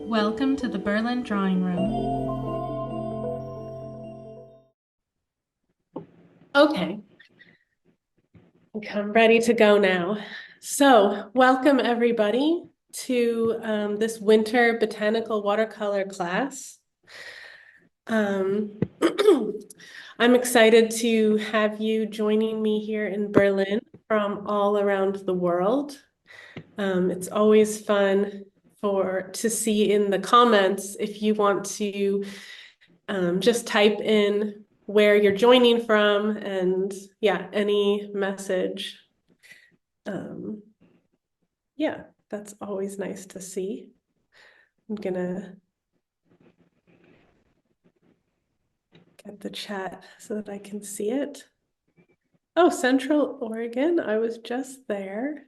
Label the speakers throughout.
Speaker 1: Welcome to the Berlin Drawing Room.
Speaker 2: Okay, I'm ready to go now. So, welcome everybody to this Winter Botanical Watercolor Class. Um, I'm excited to have you joining me here in Berlin from all around the world. It's always fun to see in the comments if you want to just type in where you're joining from and yeah, any message. Um, yeah, that's always nice to see. I'm gonna get the chat so that I can see it. Oh, Central Oregon, I was just there.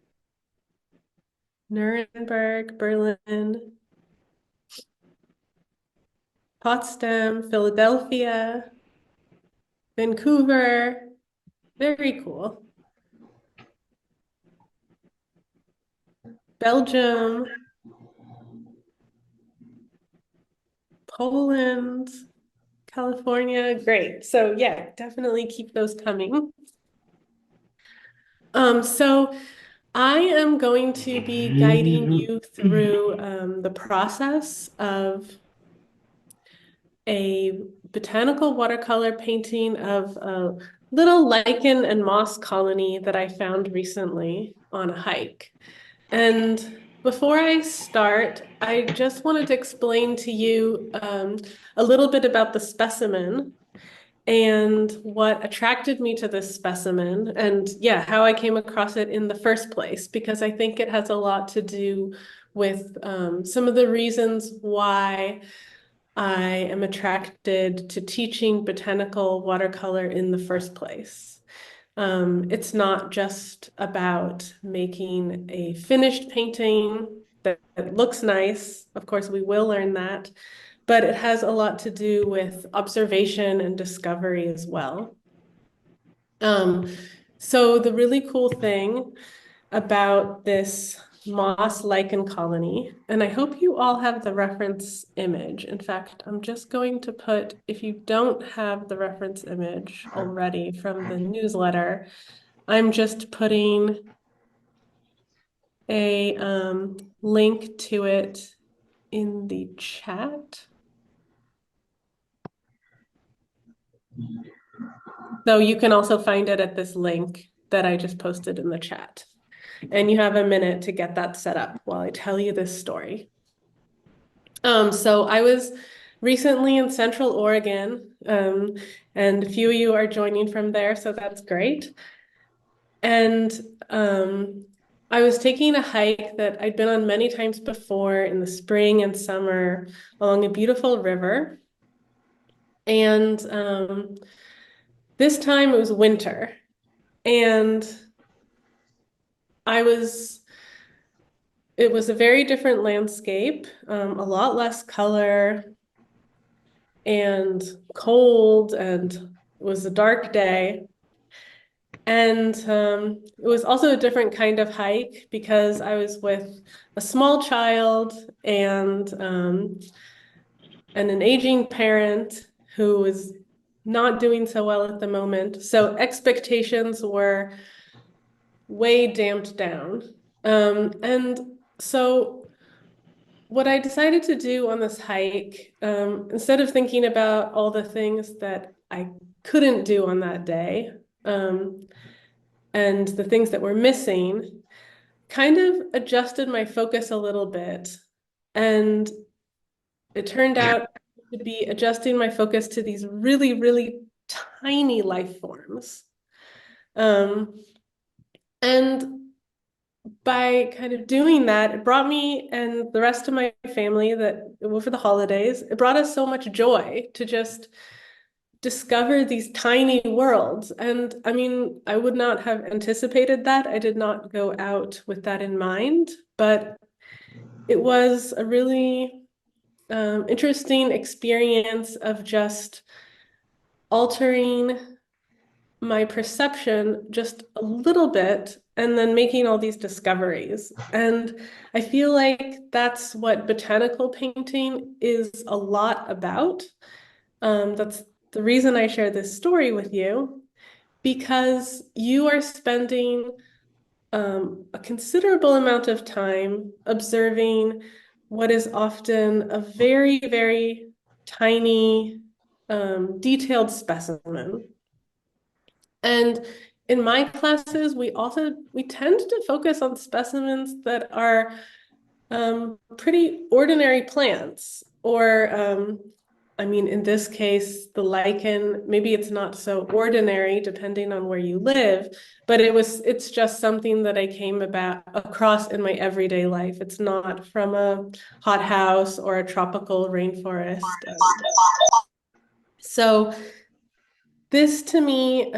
Speaker 2: Nuremberg, Berlin, Potsdam, Philadelphia, Vancouver. Very cool. Belgium, Poland, California. Great. So yeah, definitely keep those coming. So I am going to be guiding you through the process of a botanical watercolor painting of a little lichen and moss colony that I found recently on a hike. And before I start, I just wanted to explain to you a little bit about the specimen and what attracted me to this specimen and yeah, how I came across it in the first place, because I think it has a lot to do with some of the reasons why I am attracted to teaching botanical watercolor in the first place. It's not just about making a finished painting that looks nice. Of course, we will learn that, but it has a lot to do with observation and discovery as well. Um, so the really cool thing about this moss lichen colony, and I hope you all have the reference image. In fact, I'm just going to put, if you don't have the reference image already from the newsletter, I'm just putting a link to it in the chat. So you can also find it at this link that I just posted in the chat. And you have a minute to get that set up while I tell you this story. So I was recently in Central Oregon, and a few of you are joining from there, so that's great. And I was taking a hike that I'd been on many times before in the spring and summer along a beautiful river. And this time it was winter. And I was, it was a very different landscape, a lot less color and cold, and it was a dark day. And it was also a different kind of hike because I was with a small child and an aging parent who was not doing so well at the moment. So expectations were way damped down. And so what I decided to do on this hike, instead of thinking about all the things that I couldn't do on that day, and the things that were missing, kind of adjusted my focus a little bit. And it turned out to be adjusting my focus to these really, really tiny life forms. Um, and by kind of doing that, it brought me and the rest of my family that for the holidays, it brought us so much joy to just discover these tiny worlds. And I mean, I would not have anticipated that. I did not go out with that in mind, but it was a really interesting experience of just altering my perception just a little bit and then making all these discoveries. And I feel like that's what botanical painting is a lot about. That's the reason I share this story with you, because you are spending a considerable amount of time observing what is often a very, very tiny, detailed specimen. And in my classes, we tend to focus on specimens that are pretty ordinary plants, or I mean, in this case, the lichen, maybe it's not so ordinary depending on where you live, but it's just something that I came about across in my everyday life. It's not from a hothouse or a tropical rainforest. So this to me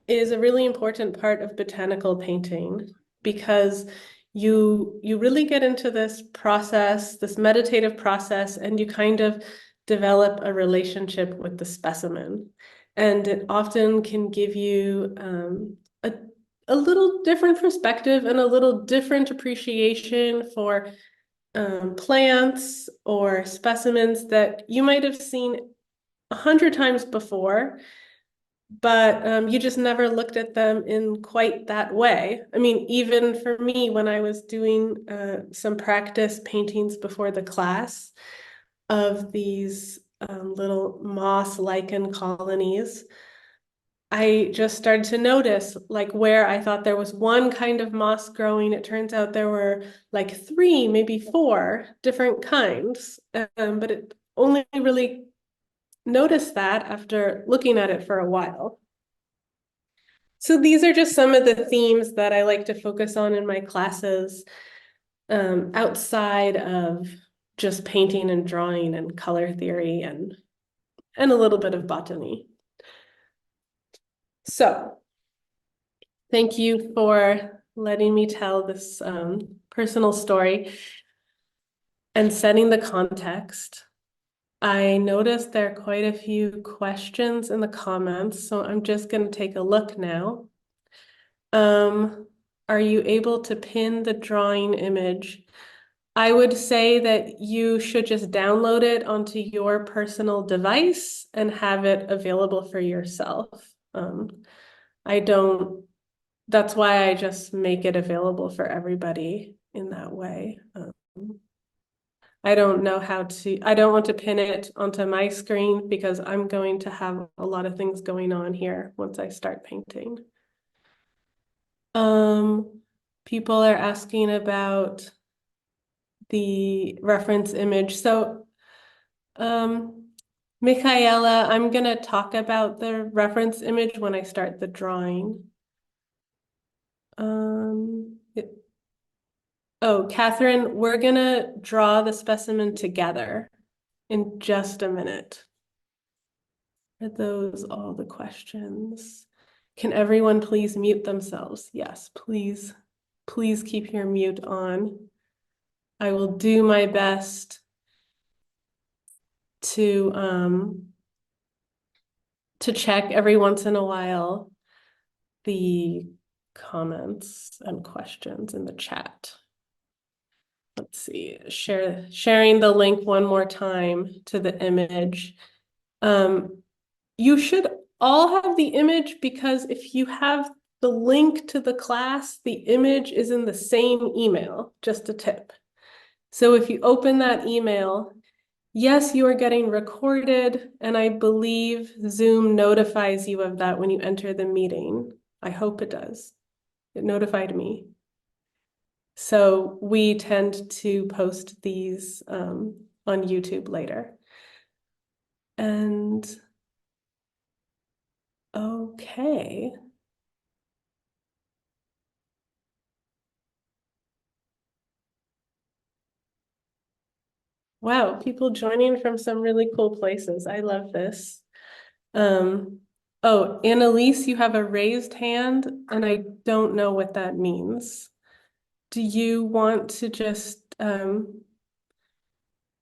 Speaker 2: is a really important part of botanical painting, because you really get into this process, this meditative process, and you kind of develop a relationship with the specimen. And it often can give you a little different perspective and a little different appreciation for plants or specimens that you might have seen 100 times before, but you just never looked at them in quite that way. I mean, even for me, when I was doing some practice paintings before the class of these little moss lichen colonies, I just started to notice, like, where I thought there was one kind of moss growing, it turns out there were like three, maybe four different kinds. But it only really noticed that after looking at it for a while. So these are just some of the themes that I like to focus on in my classes, outside of just painting and drawing and color theory and a little bit of botany. So thank you for letting me tell this personal story and setting the context. I noticed there are quite a few questions in the comments, so I'm just going to take a look now. Are you able to pin the drawing image? I would say that you should just download it onto your personal device and have it available for yourself. I don't, that's why I just make it available for everybody in that way. I don't know how to, I don't want to pin it onto my screen because I'm going to have a lot of things going on here once I start painting. People are asking about the reference image. So, Michaela, I'm gonna talk about the reference image when I start the drawing. Oh, Catherine, we're gonna draw the specimen together in just a minute. Are those all the questions? Can everyone please mute themselves? Yes, please, please keep your mute on. I will do my best to check every once in a while the comments and questions in the chat. Let's see, sharing the link one more time to the image. You should all have the image, because if you have the link to the class, the image is in the same email, just a tip. So if you open that email, yes, you are getting recorded, and I believe Zoom notifies you of that when you enter the meeting. I hope it does. It notified me. So we tend to post these on YouTube later. And okay. Wow, people joining from some really cool places. I love this. Oh, Annalise, you have a raised hand, and I don't know what that means. Do you want to just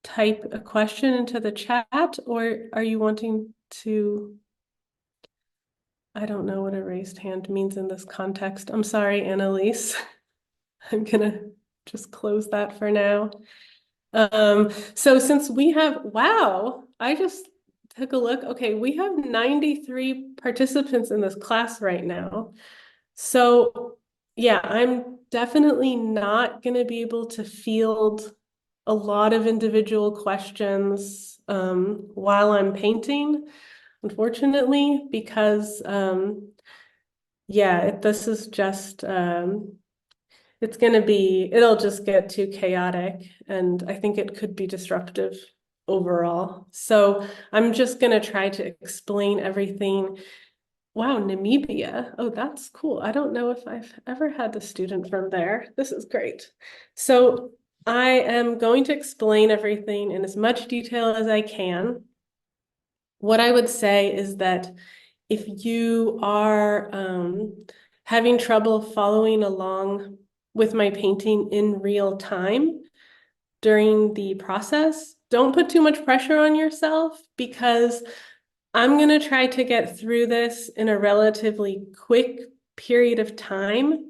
Speaker 2: type a question into the chat, or are you wanting to? I don't know what a raised hand means in this context. I'm sorry, Annalise. I'm gonna just close that for now. So since we have, wow, I just took a look. Okay, we have 93 participants in this class right now. So yeah, I'm definitely not going to be able to field a lot of individual questions while I'm painting, unfortunately, because yeah, this is just it's going to be, it'll just get too chaotic, and I think it could be disruptive overall. So I'm just going to try to explain everything. Wow, Namibia. Oh, that's cool. I don't know if I've ever had a student from there. This is great. So I am going to explain everything in as much detail as I can. What I would say is that if you are having trouble following along with my painting in real time during the process, don't put too much pressure on yourself, because I'm going to try to get through this in a relatively quick period of time,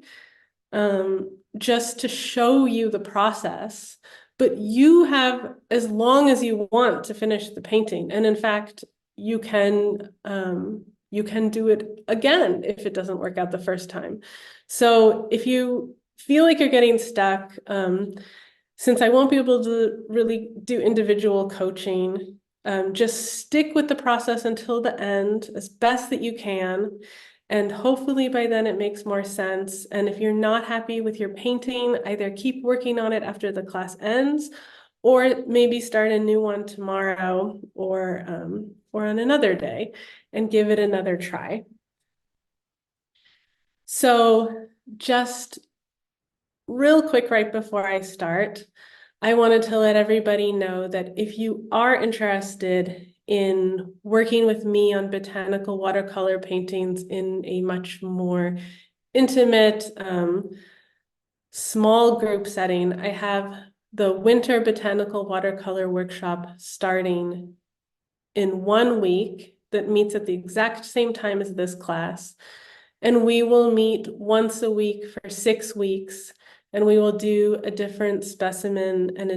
Speaker 2: just to show you the process. But you have as long as you want to finish the painting. And in fact, you can do it again if it doesn't work out the first time. So if you feel like you're getting stuck, since I won't be able to really do individual coaching, just stick with the process until the end as best that you can. And hopefully by then it makes more sense. And if you're not happy with your painting, either keep working on it after the class ends, or maybe start a new one tomorrow or on another day and give it another try. So just real quick right before I start, I wanted to let everybody know that if you are interested in working with me on botanical watercolor paintings in a much more intimate, small group setting, I have the Winter Botanical Watercolor Workshop starting in 1 week that meets at the exact same time as this class. And we will meet once a week for 6 weeks, and we will do a different specimen and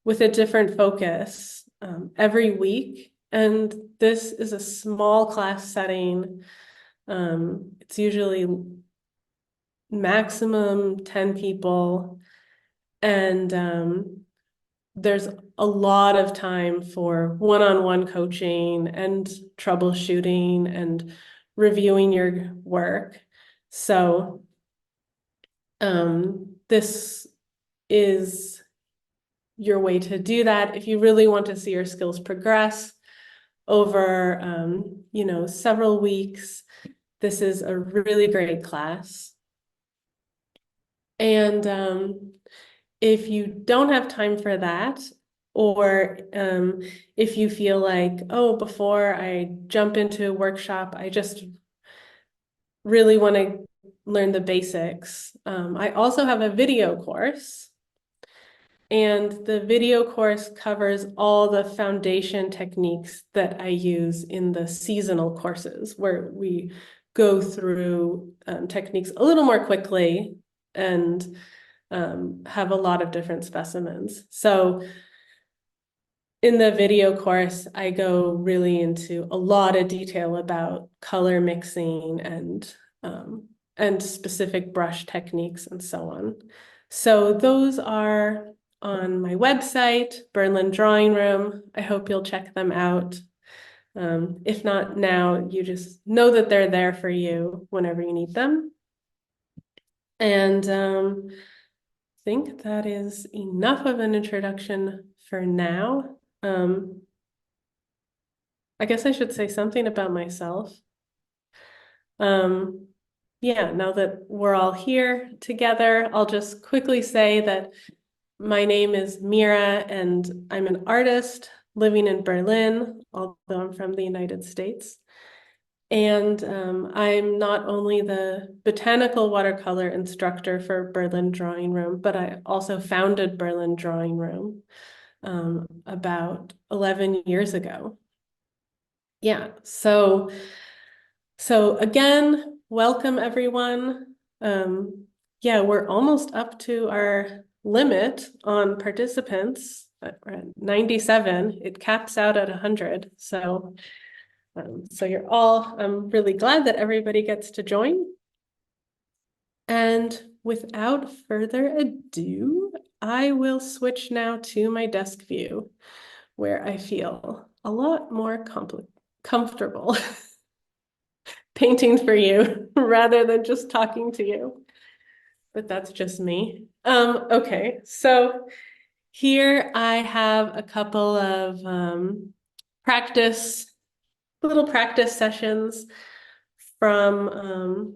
Speaker 2: with a different focus every week. And this is a small class setting. It's usually maximum 10 people. And there's a lot of time for one-on-one coaching and troubleshooting and reviewing your work. So this is your way to do that if you really want to see your skills progress over several weeks. This is a really great class. And if you don't have time for that, or if you feel like, oh, before I jump into a workshop, I just really want to learn the basics. I also have a video course, and the video course covers all the foundation techniques that I use in the seasonal courses, where we go through techniques a little more quickly and have a lot of different specimens. So in the video course, I go really into a lot of detail about color mixing and specific brush techniques and so on. So those are on my website, Berlin Drawing Room. I hope you'll check them out. If not now, you just know that they're there for you whenever you need them. And I think that is enough of an introduction for now. I guess I should say something about myself. Yeah, now that we're all here together, I'll just quickly say that my name is Mira, and I'm an artist living in Berlin, although I'm from the United States. And I'm not only the botanical watercolor instructor for Berlin Drawing Room, but I also founded Berlin Drawing Room about 11 years ago. Yeah, so So again, welcome everyone. Yeah, we're almost up to our limit on participants. We're at 97. It caps out at 100. So you're all, I'm really glad that everybody gets to join. And without further ado, I will switch now to my desk view where I feel a lot more comfortable painting for you rather than just talking to you. But that's just me. Okay, so here I have a couple of little practice sessions from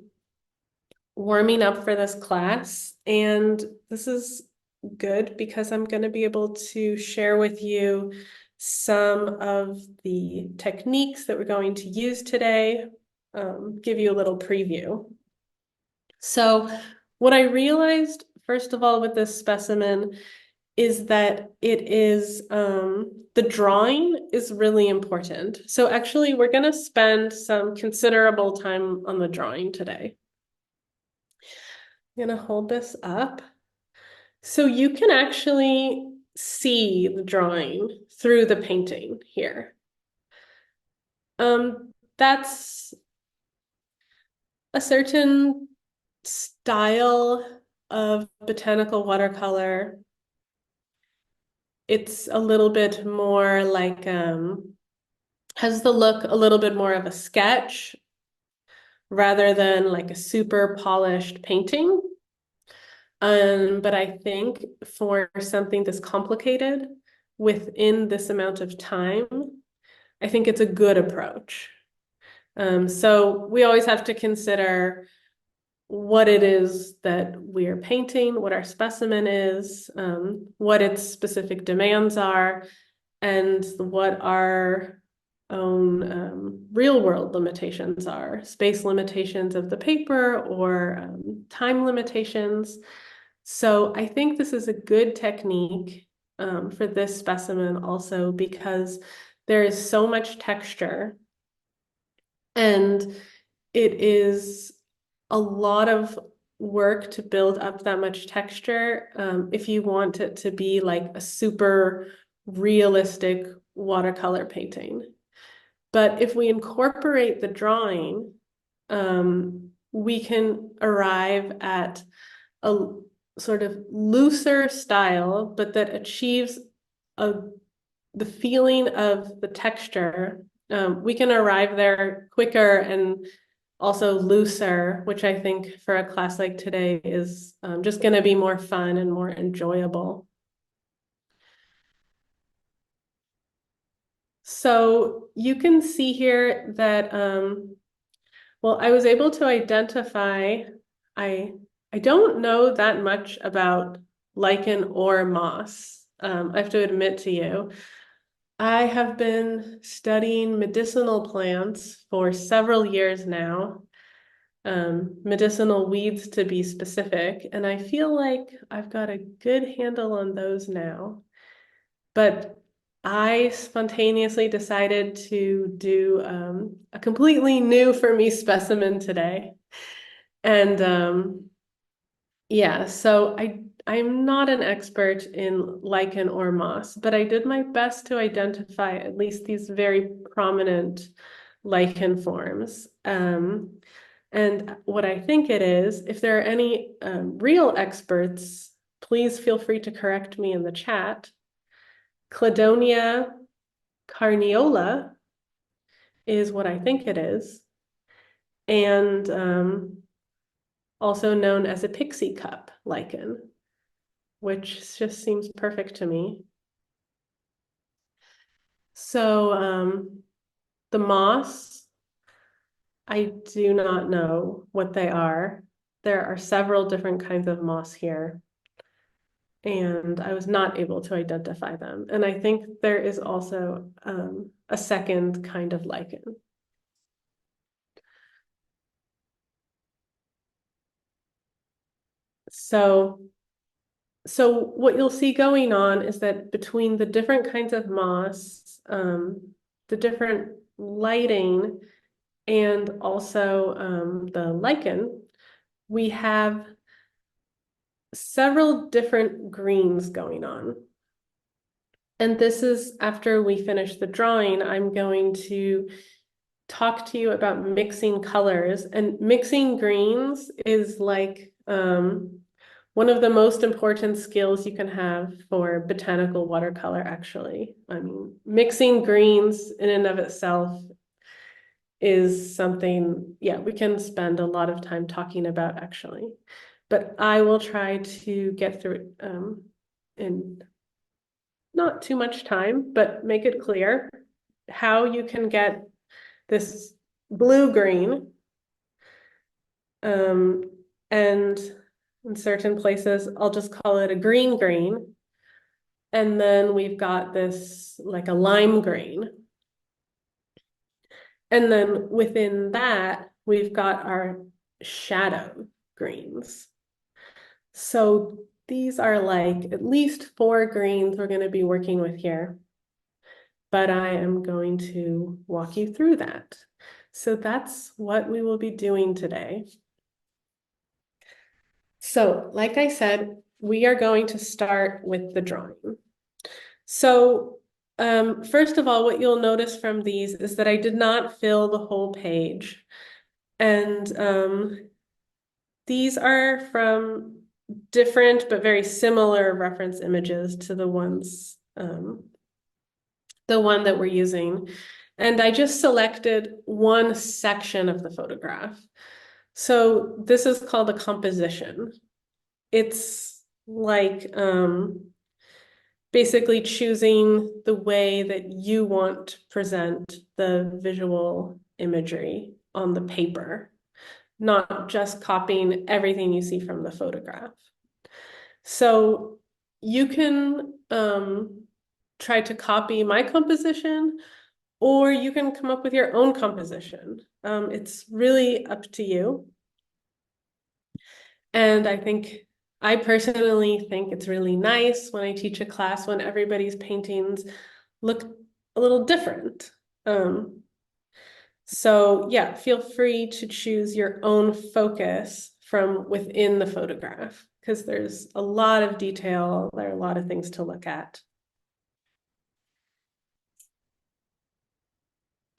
Speaker 2: warming up for this class. And this is good because I'm going to be able to share with you some of the techniques that we're going to use today, give you a little preview. So what I realized, first of all, with this specimen is that the drawing is really important. So actually, we're going to spend some considerable time on the drawing today. I'm going to hold this up. So you can actually see the drawing through the painting here. That's a certain style of botanical watercolor. It's a little bit more like, has the look a little bit more of a sketch rather than like a super polished painting. But I think for something this complicated within this amount of time, I think it's a good approach. So we always have to consider what it is that we're painting, what our specimen is, what its specific demands are, and what our own real world limitations are, space limitations of the paper or time limitations. So I think this is a good technique for this specimen also because there is so much texture and it is a lot of work to build up that much texture if you want it to be like a super realistic watercolor painting. But if we incorporate the drawing, we can arrive at a sort of looser style, but that achieves the feeling of the texture. We can arrive there quicker and also looser, which I think for a class like today is just going to be more fun and more enjoyable. So you can see here that, well, I was able to identify, I don't know that much about lichen or moss. I have to admit to you. I have been studying medicinal plants for several years now, medicinal weeds to be specific, and I feel like I've got a good handle on those now. But I spontaneously decided to do a completely new for me specimen today. And yeah, so I'm not an expert in lichen or moss, but I did my best to identify at least these very prominent lichen forms. And what I think it is, if there are any real experts, please feel free to correct me in the chat. Cladonia carniola is what I think it is, and also known as a pixie cup lichen, which just seems perfect to me. So the moss, I do not know what they are. There are several different kinds of moss here, and I was not able to identify them. And I think there is also a second kind of lichen. So what you'll see going on is that between the different kinds of moss, the different lighting and also the lichen, we have several different greens going on. And this is after we finish the drawing, I'm going to talk to you about mixing colors. And mixing greens is like one of the most important skills you can have for botanical watercolor, actually. I mean, mixing greens in and of itself is something, yeah, we can spend a lot of time talking about, actually. But I will try to get through it in not too much time, but make it clear how you can get this blue-green, and in certain places, I'll just call it a green-green. And then we've got this like a lime green. And then within that, we've got our shadow greens. So these are like at least 4 greens we're going to be working with here. But I am going to walk you through that. So that's what we will be doing today. So, like I said, we are going to start with the drawing. So, first of all, what you'll notice from these is that I did not fill the whole page. And these are from different but very similar reference images to the ones, the one that we're using. And I just selected one section of the photograph. So this is called a composition. It's like basically choosing the way that you want to present the visual imagery on the paper, not just copying everything you see from the photograph. So you can try to copy my composition, or you can come up with your own composition. It's really up to you. And I personally think it's really nice when I teach a class when everybody's paintings look a little different. So yeah, feel free to choose your own focus from within the photograph because there's a lot of detail, there are a lot of things to look at.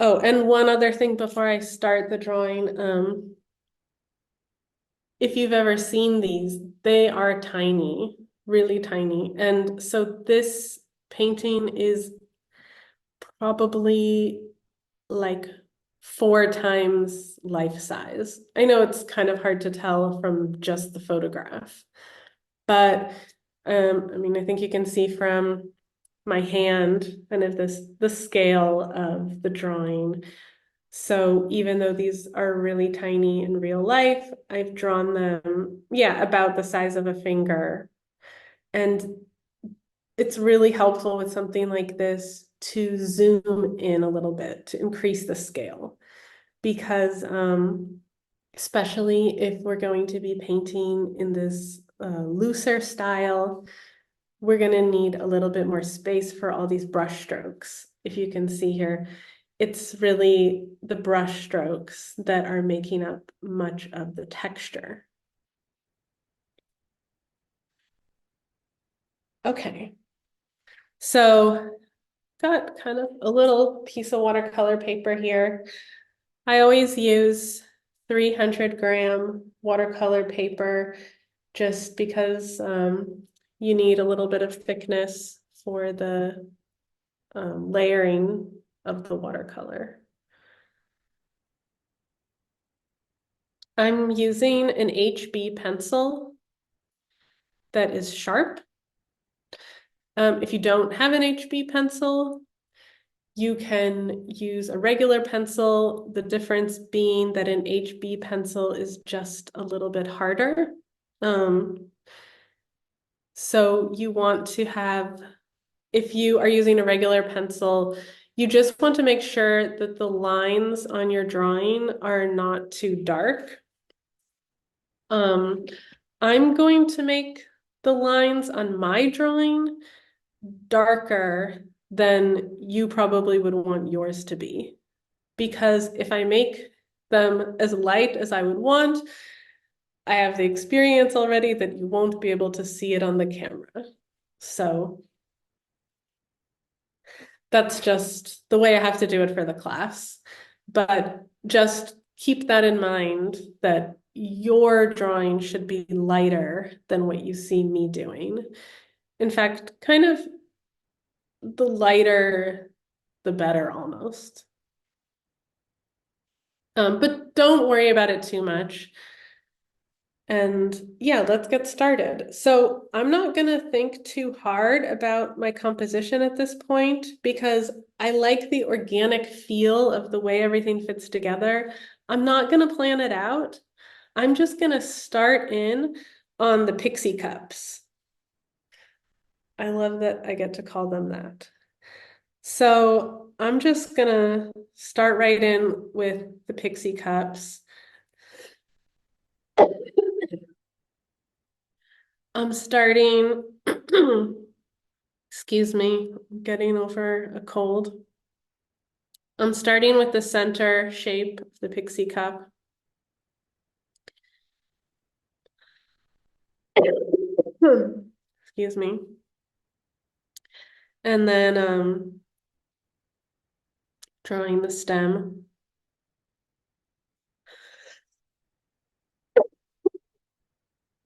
Speaker 2: Oh, and one other thing before I start the drawing, if you've ever seen these, they are tiny, really tiny. And so this painting is probably like 4 times life size. I know it's kind of hard to tell from just the photograph, but I mean, I think you can see from my hand kind of the scale of the drawing. So even though these are really tiny in real life, I've drawn them, yeah, about the size of a finger. And it's really helpful with something like this to zoom in a little bit to increase the scale. Because especially if we're going to be painting in this looser style, we're going to need a little bit more space for all these brush strokes. If you can see here, it's really the brush strokes that are making up much of the texture. Okay, so got kind of a little piece of watercolor paper here. I always use 300-gram watercolor paper just because you need a little bit of thickness for the layering of the watercolor. I'm using an HB pencil that is sharp. If you don't have an HB pencil, you can use a regular pencil, the difference being that an HB pencil is just a little bit harder. So you want to have, if you are using a regular pencil, you just want to make sure that the lines on your drawing are not too dark. I'm going to make the lines on my drawing darker than you probably would want yours to be. Because if I make them as light as I would want. I have the experience already that you won't be able to see it on the camera. So that's just the way I have to do it for the class. But just keep that in mind that your drawing should be lighter than what you see me doing. In fact, kind of the lighter, the better almost. But don't worry about it too much. And yeah, let's get started. So I'm not going to think too hard about my composition at this point because I like the organic feel of the way everything fits together. I'm not going to plan it out. I'm just going to start in on the pixie cups. I love that I get to call them that. So I'm just going to start right in with the pixie cups. I'm starting, excuse me, I'm getting over a cold. I'm starting with the center shape of the pixie cup. Excuse me. And then drawing the stem.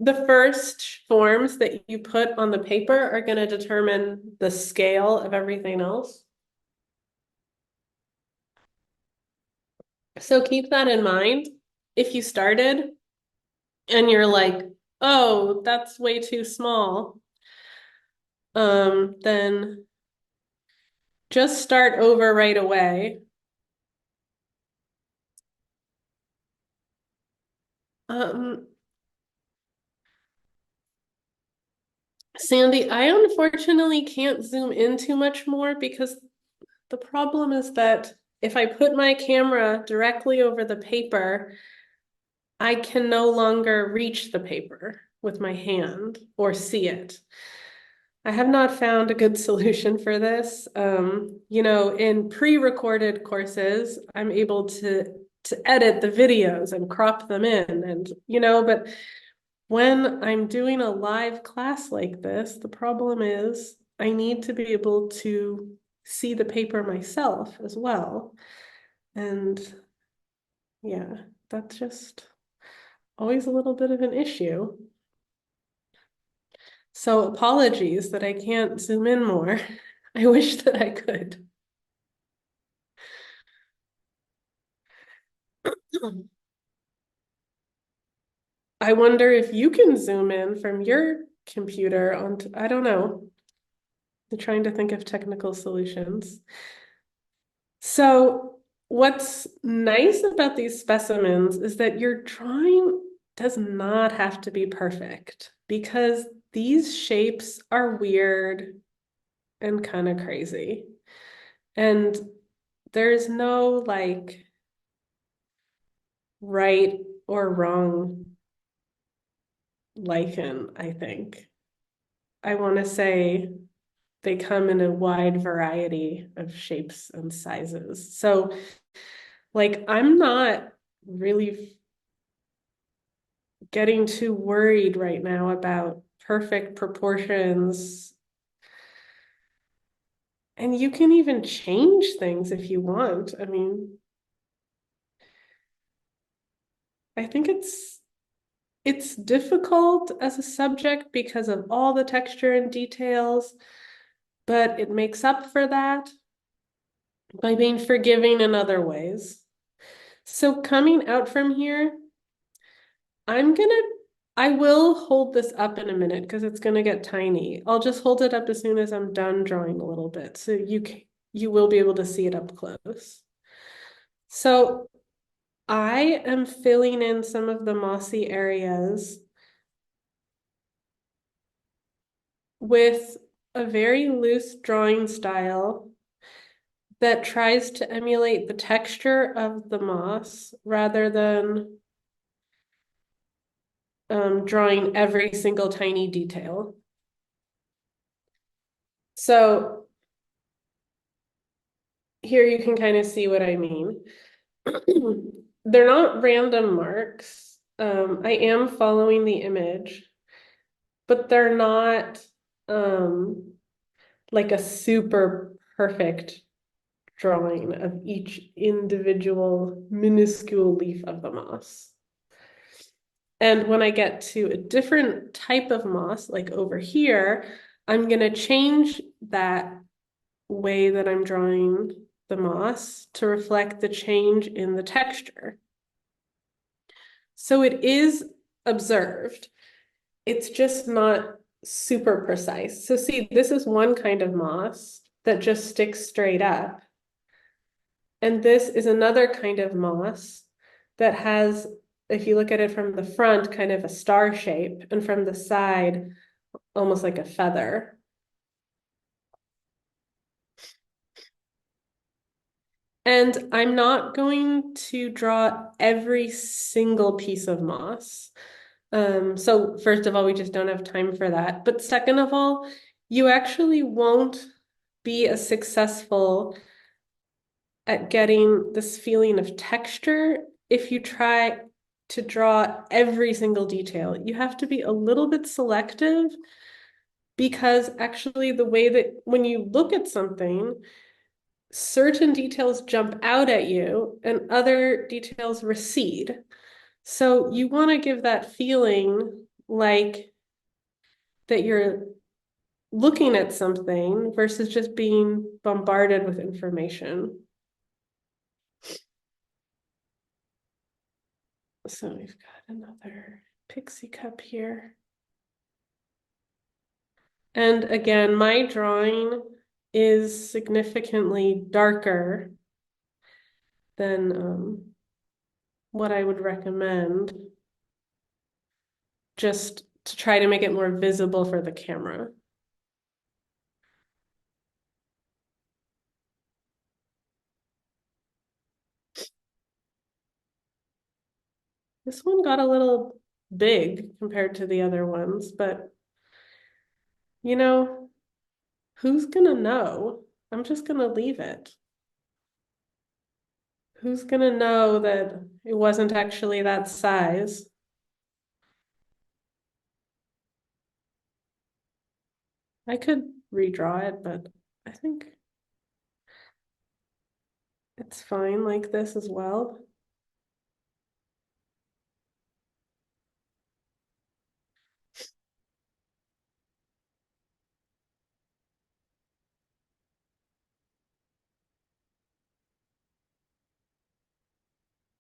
Speaker 2: The first forms that you put on the paper are going to determine the scale of everything else. So keep that in mind. If you started and you're like, oh, that's way too small, then just start over right away. Um, Sandy, I unfortunately can't zoom in too much more because the problem is that if I put my camera directly over the paper, I can no longer reach the paper with my hand or see it. I have not found a good solution for this. In pre-recorded courses, I'm able to edit the videos and crop them in but when I'm doing a live class like this, the problem is I need to be able to see the paper myself as well. And yeah, that's just always a little bit of an issue. So apologies that I can't zoom in more. I wish that I could. I wonder if you can zoom in from your computer onto, I don't know. I'm trying to think of technical solutions. So what's nice about these specimens is that your drawing does not have to be perfect because these shapes are weird and kind of crazy. And there's no like right or wrong lichen, I think. I want to say they come in a wide variety of shapes and sizes. So, like, I'm not really getting too worried right now about perfect proportions. And you can even change things if you want. I mean, I think it's difficult as a subject because of all the texture and details, but it makes up for that by being forgiving in other ways. So coming out from here, I'm gonna, I will hold this up in a minute because it's gonna get tiny. I'll just hold it up as soon as I'm done drawing a little bit, so you will be able to see it up close. So I am filling in some of the mossy areas with a very loose drawing style that tries to emulate the texture of the moss rather than drawing every single tiny detail. So here you can kind of see what I mean. they're not random marks. I am following the image, but they're not like a super perfect drawing of each individual minuscule leaf of the moss. And when I get to a different type of moss, like over here, I'm going to change that way that I'm drawing the moss to reflect the change in the texture. So it is observed. It's just not super precise. So see, this is one kind of moss that just sticks straight up. And this is another kind of moss that has, if you look at it from the front, kind of a star shape, and from the side, almost like a feather. And I'm not going to draw every single piece of moss. So first of all, we just don't have time for that. But second of all, you actually won't be as successful at getting this feeling of texture if you try to draw every single detail. You have to be a little bit selective because actually the way that when you look at something, certain details jump out at you and other details recede. So you want to give that feeling like that you're looking at something versus just being bombarded with information. So we've got another pixie cup here. And again, my drawing is significantly darker than what I would recommend, just to try to make it more visible for the camera. This one got a little big compared to the other ones, but you know, who's gonna know? I'm just gonna leave it. Who's gonna know that it wasn't actually that size? I could redraw it, but I think it's fine like this as well.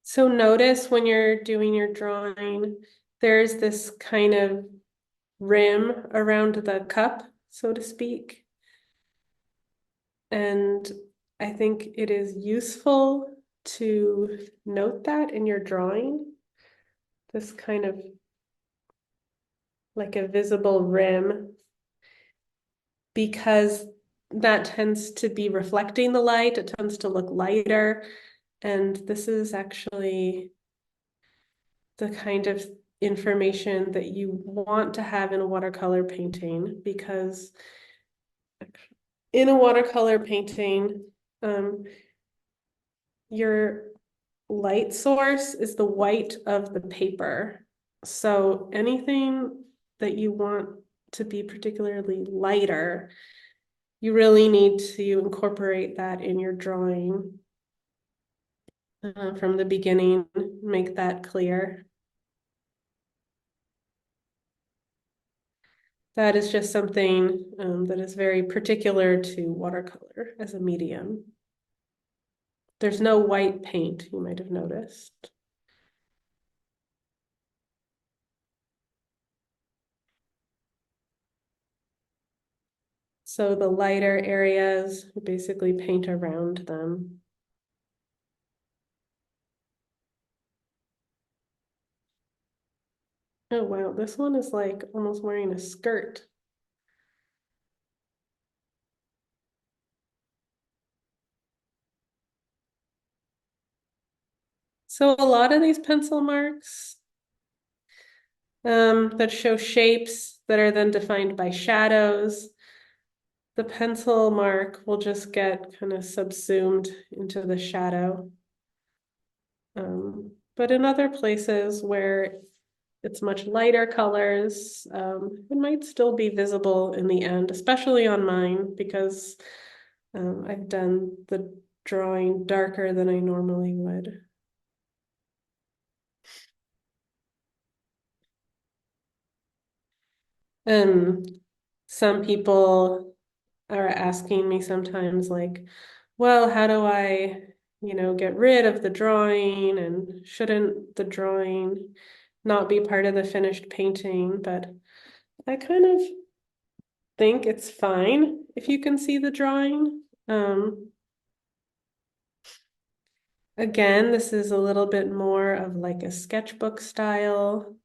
Speaker 2: So notice when you're doing your drawing, there's this kind of rim around the cup, so to speak. And I think it is useful to note that in your drawing, this kind of like a visible rim, because that tends to be reflecting the light, it tends to look lighter. And this is actually the kind of information that you want to have in a watercolor painting, because in a watercolor painting, your light source is the white of the paper. So anything that you want to be particularly lighter, you really need to incorporate that in your drawing from the beginning, make that clear. That is just something that is very particular to watercolor as a medium. There's no white paint, you might have noticed. So the lighter areas, we basically paint around them. Oh wow, this one is like almost wearing a skirt. So a lot of these pencil marks that show shapes that are then defined by shadows, the pencil mark will just get kind of subsumed into the shadow. But in other places where it's much lighter colors, it might still be visible in the end, especially on mine because I've done the drawing darker than I normally would. Some people are asking me sometimes, like, well, how do I, get rid of the drawing, and shouldn't the drawing not be part of the finished painting? But I kind of think it's fine if you can see the drawing. Again, this is a little bit more of like a sketchbook style,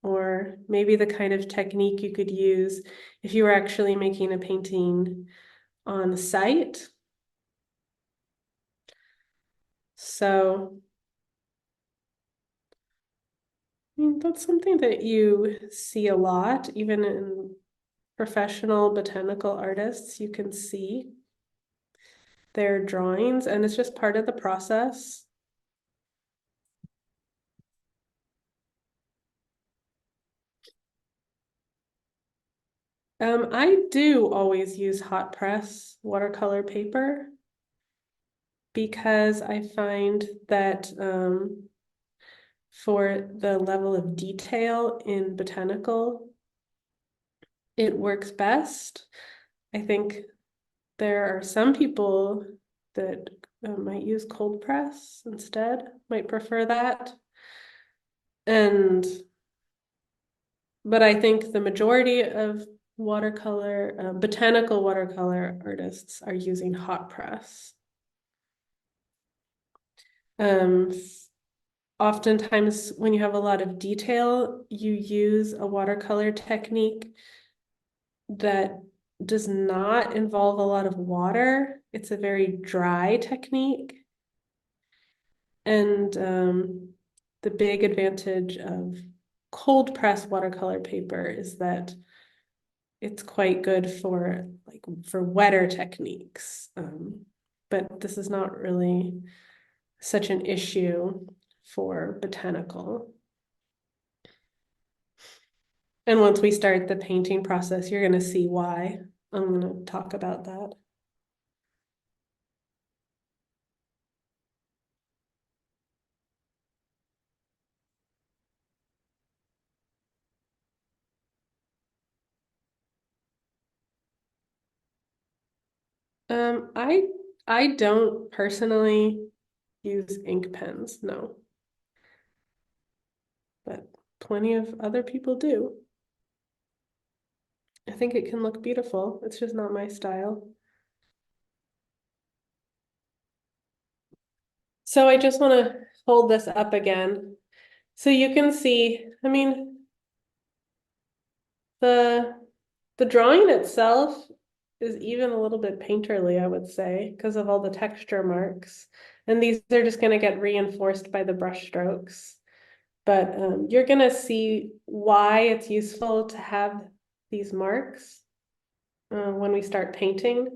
Speaker 2: or maybe the kind of technique you could use if you were actually making a painting on site. So, I mean, that's something that you see a lot, even in professional botanical artists. You can see their drawings, and it's just part of the process. I do always use hot press watercolor paper because I find that for the level of detail in botanical, it works best. I think there are some people that might use cold press instead, might prefer that. And, but I think the majority of botanical watercolor artists are using hot press. Um, Oftentimes, when you have a lot of detail, you use a watercolor technique that does not involve a lot of water. It's a very dry technique. And the big advantage of cold press watercolor paper is that it's quite good for wetter techniques. But this is not really such an issue for botanical. And once we start the painting process, you're going to see why. I'm going to talk about that. Um, I I don't personally use ink pens, no, but plenty of other people do. I think it can look beautiful. It's just not my style. So I just want to hold this up again. So you can see, I mean, the the drawing itself is even a little bit painterly, I would say, because of all the texture marks. And these are just going to get reinforced by the brush strokes. But you're going to see why it's useful to have these marks when we start painting,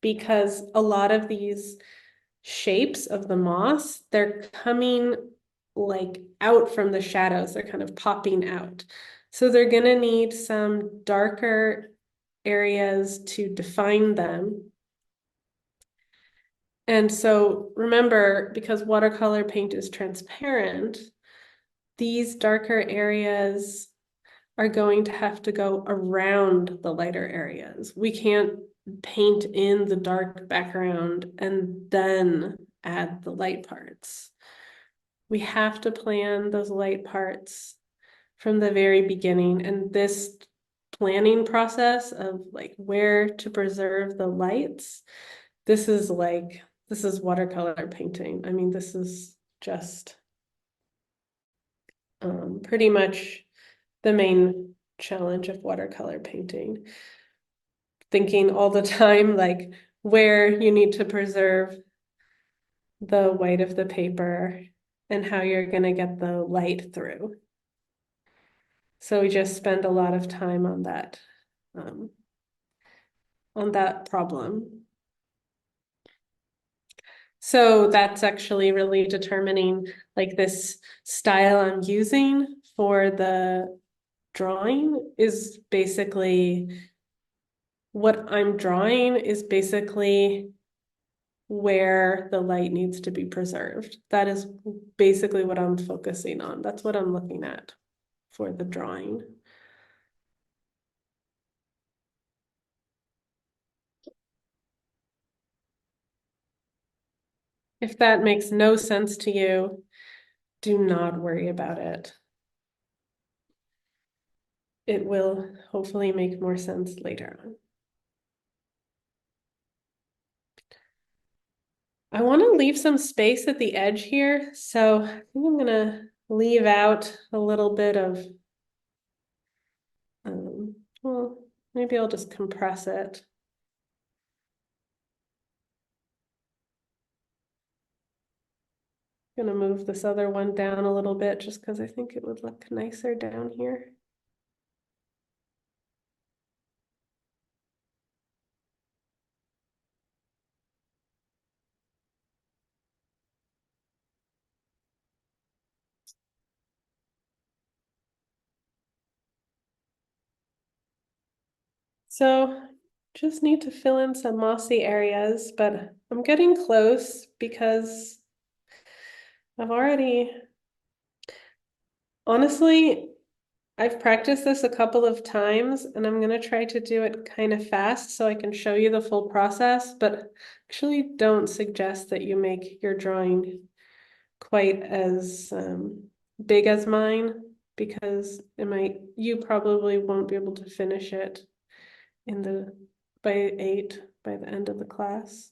Speaker 2: because a lot of these shapes of the moss, they're coming like out from the shadows. They're kind of popping out. So they're going to need some darker areas to define them. And so remember, because watercolor paint is transparent, these darker areas are going to have to go around the lighter areas. We can't paint in the dark background and then add the light parts. We have to plan those light parts from the very beginning. And this planning process of like where to preserve the lights, this is watercolor painting. I mean, this is just pretty much the main challenge of watercolor painting. Thinking all the time, like where you need to preserve the white of the paper and how you're going to get the light through. So we just spend a lot of time on that problem. So that's actually really determining like this style I'm using for the drawing is basically what I'm drawing is basically where the light needs to be preserved. That is basically what I'm focusing on. That's what I'm looking at for the drawing. If that makes no sense to you, do not worry about it. It will hopefully make more sense later on. I want to leave some space at the edge here, so I think I'm gonna leave out a little bit of, well, maybe I'll just compress it. I'm gonna move this other one down a little bit just because I think it would look nicer down here. So just need to fill in some mossy areas, but I'm getting close because I've already, honestly, I've practiced this a couple of times and I'm gonna try to do it kind of fast so I can show you the full process, but actually don't suggest that you make your drawing quite as big as mine because you probably won't be able to finish it in the by 8 by the end of the class.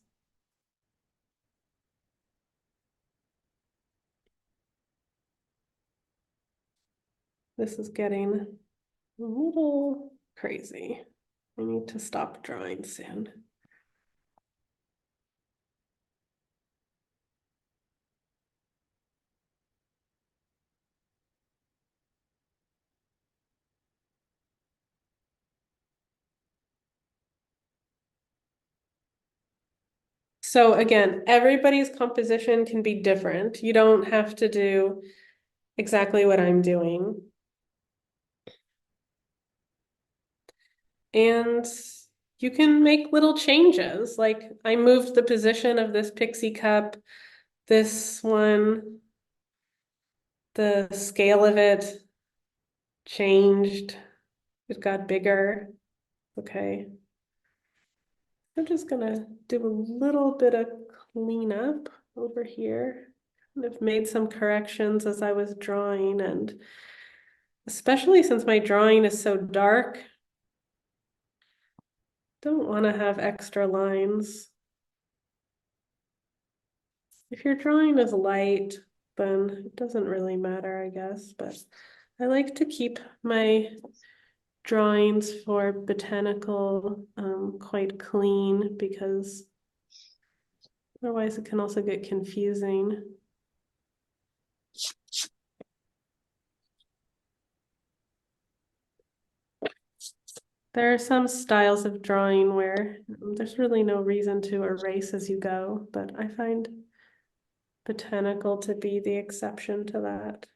Speaker 2: This is getting a little crazy. I need to stop drawing soon. So again, everybody's composition can be different. You don't have to do exactly what I'm doing. And you can make little changes. Like I moved the position of this pixie cup, this one, the scale of it changed. It got bigger. Okay. I'm just gonna do a little bit of cleanup over here. I've made some corrections as I was drawing, and especially since my drawing is so dark, don't want to have extra lines. If your drawing is light, then it doesn't really matter, I guess, but I like to keep my drawings for botanical quite clean because otherwise it can also get confusing. There are some styles of drawing where there's really no reason to erase as you go, but I find botanical to be the exception to that.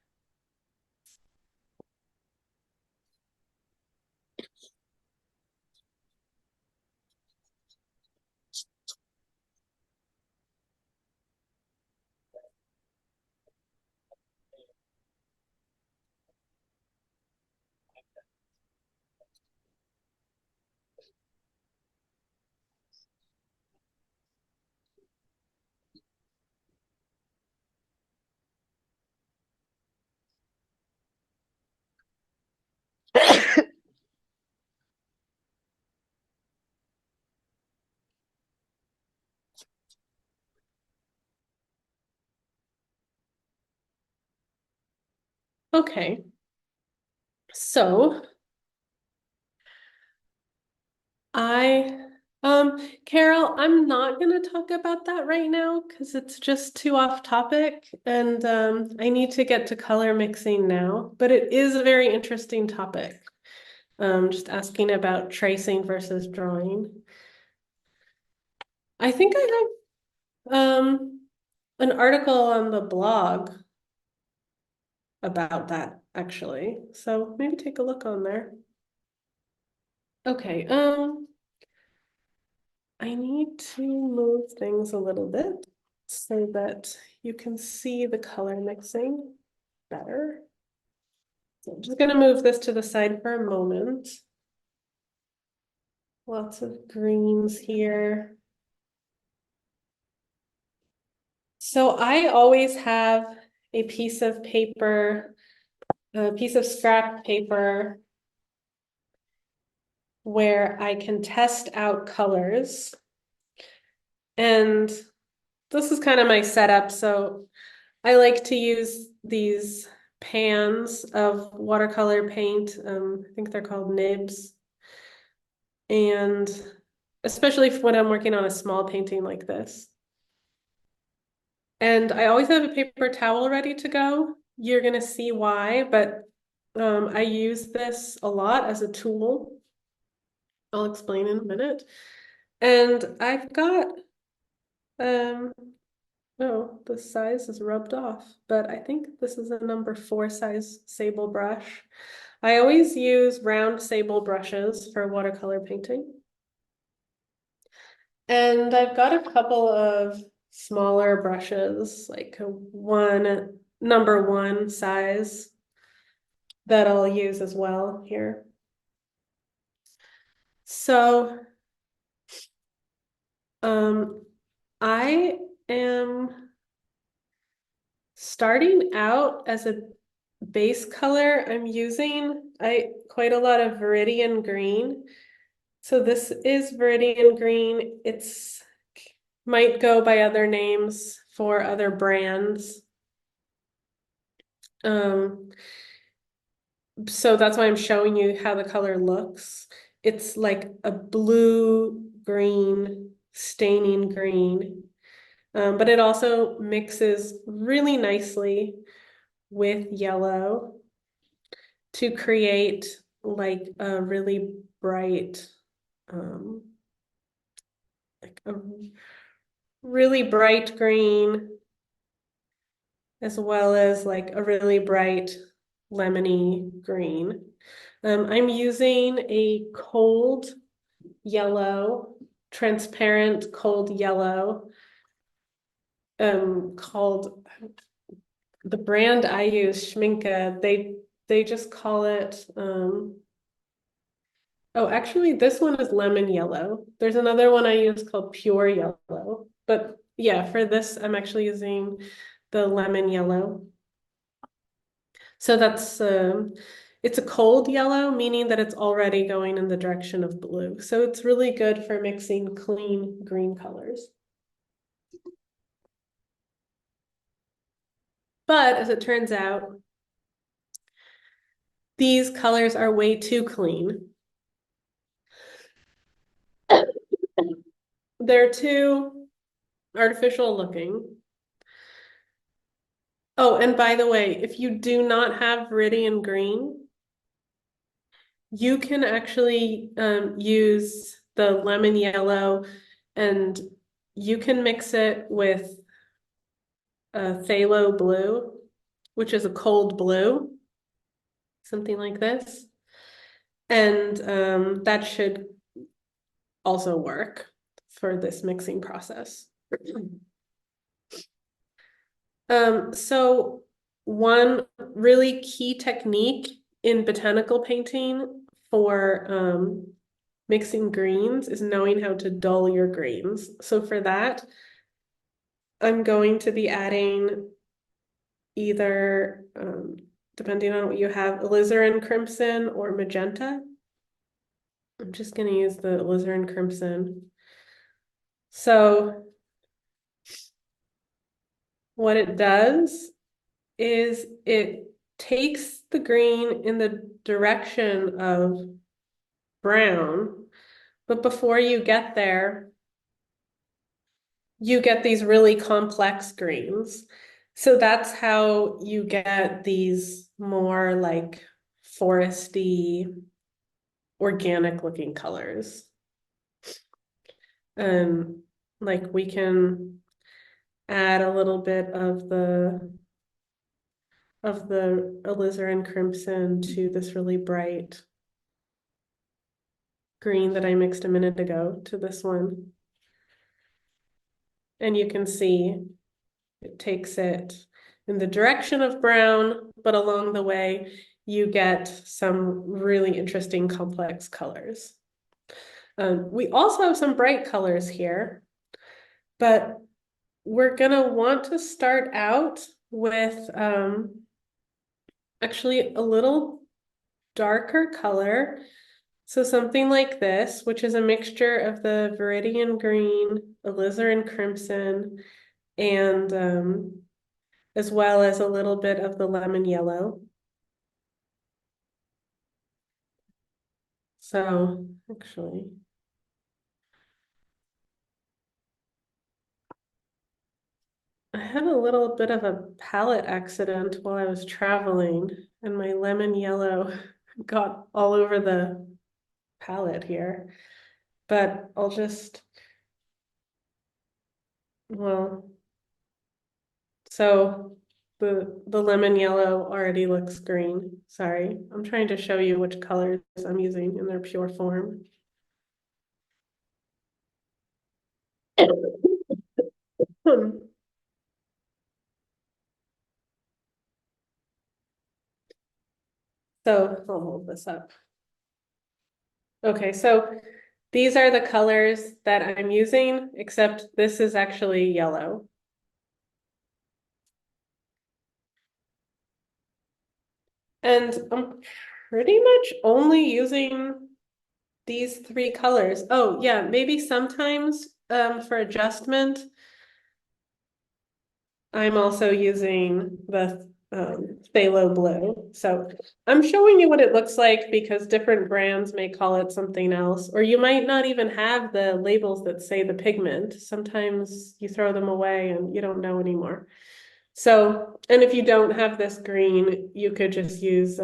Speaker 2: Okay, so I, Carol, I'm not gonna talk about that right now because it's just too off topic and I need to get to color mixing now, but it is a very interesting topic. Just asking about tracing versus drawing. I think I have an article on the blog about that, actually. So maybe take a look on there. Okay, I need to move things a little bit so that you can see the color mixing better. So I'm just gonna move this to the side for a moment. Lots of greens here. So I always have a piece of paper, a piece of scrap paper where I can test out colors. And this is kind of my setup. So I like to use these pans of watercolor paint. I think they're called nibs. And especially when I'm working on a small painting like this. And I always have a paper towel ready to go. You're gonna see why, but I use this a lot as a tool. I'll explain in a minute. And I've got, um, oh, the size is rubbed off, but I think this is a number 4 size sable brush. I always use round sable brushes for watercolor painting. And I've got a couple of smaller brushes, like a number 1 size that I'll use as well here. So, I am starting out as a base color. I'm using quite a lot of Viridian green. So this is Viridian green. It's might go by other names for other brands. So that's why I'm showing you how the color looks. It's like a blue green, staining green, but it also mixes really nicely with yellow to create like a really bright, like a really bright green, as well as like a really bright lemony green. I'm using a cold yellow, transparent cold yellow, called the brand I use, Schminke. They just call it oh, actually this one is lemon yellow. There's another one I use called pure yellow. But yeah, for this I'm actually using the lemon yellow. So that's it's a cold yellow, meaning that it's already going in the direction of blue. So it's really good for mixing clean green colors. But as it turns out, these colors are way too clean. They're too artificial looking. Oh, and by the way, if you do not have Viridian green, you can actually use the lemon yellow and you can mix it with phthalo blue, which is a cold blue, something like this. And that should also work for this mixing process. So one really key technique in botanical painting for mixing greens is knowing how to dull your greens. So for that, I'm going to be adding either, depending on what you have, alizarin crimson or magenta. I'm just going to use the alizarin crimson. So what it does is it takes the green in the direction of brown, but before you get there, you get these really complex greens. So that's how you get these more like foresty, organic looking colors. Like we can add a little bit of the alizarin crimson to this really bright green that I mixed a minute ago to this one. And you can see it takes it in the direction of brown, but along the way, you get some really interesting complex colors. We also have some bright colors here, but we're gonna want to start out with actually a little darker color. So something like this, which is a mixture of the viridian green, alizarin crimson, and as well as a little bit of the lemon yellow. So actually, I had a little bit of a palette accident while I was traveling, and my lemon yellow got all over the palette here. But I'll just, well, so the lemon yellow already looks green. Sorry, I'm trying to show you which colors I'm using in their pure form. Hmm. So I'll hold this up. Okay, so these are the colors that I'm using, except this is actually yellow. And I'm pretty much only using these three colors. Oh, yeah, maybe sometimes for adjustment, I'm also using the phthalo blue. So I'm showing you what it looks like because different brands may call it something else, or you might not even have the labels that say the pigment. Sometimes you throw them away and you don't know anymore. So, and if you don't have this green, you could just use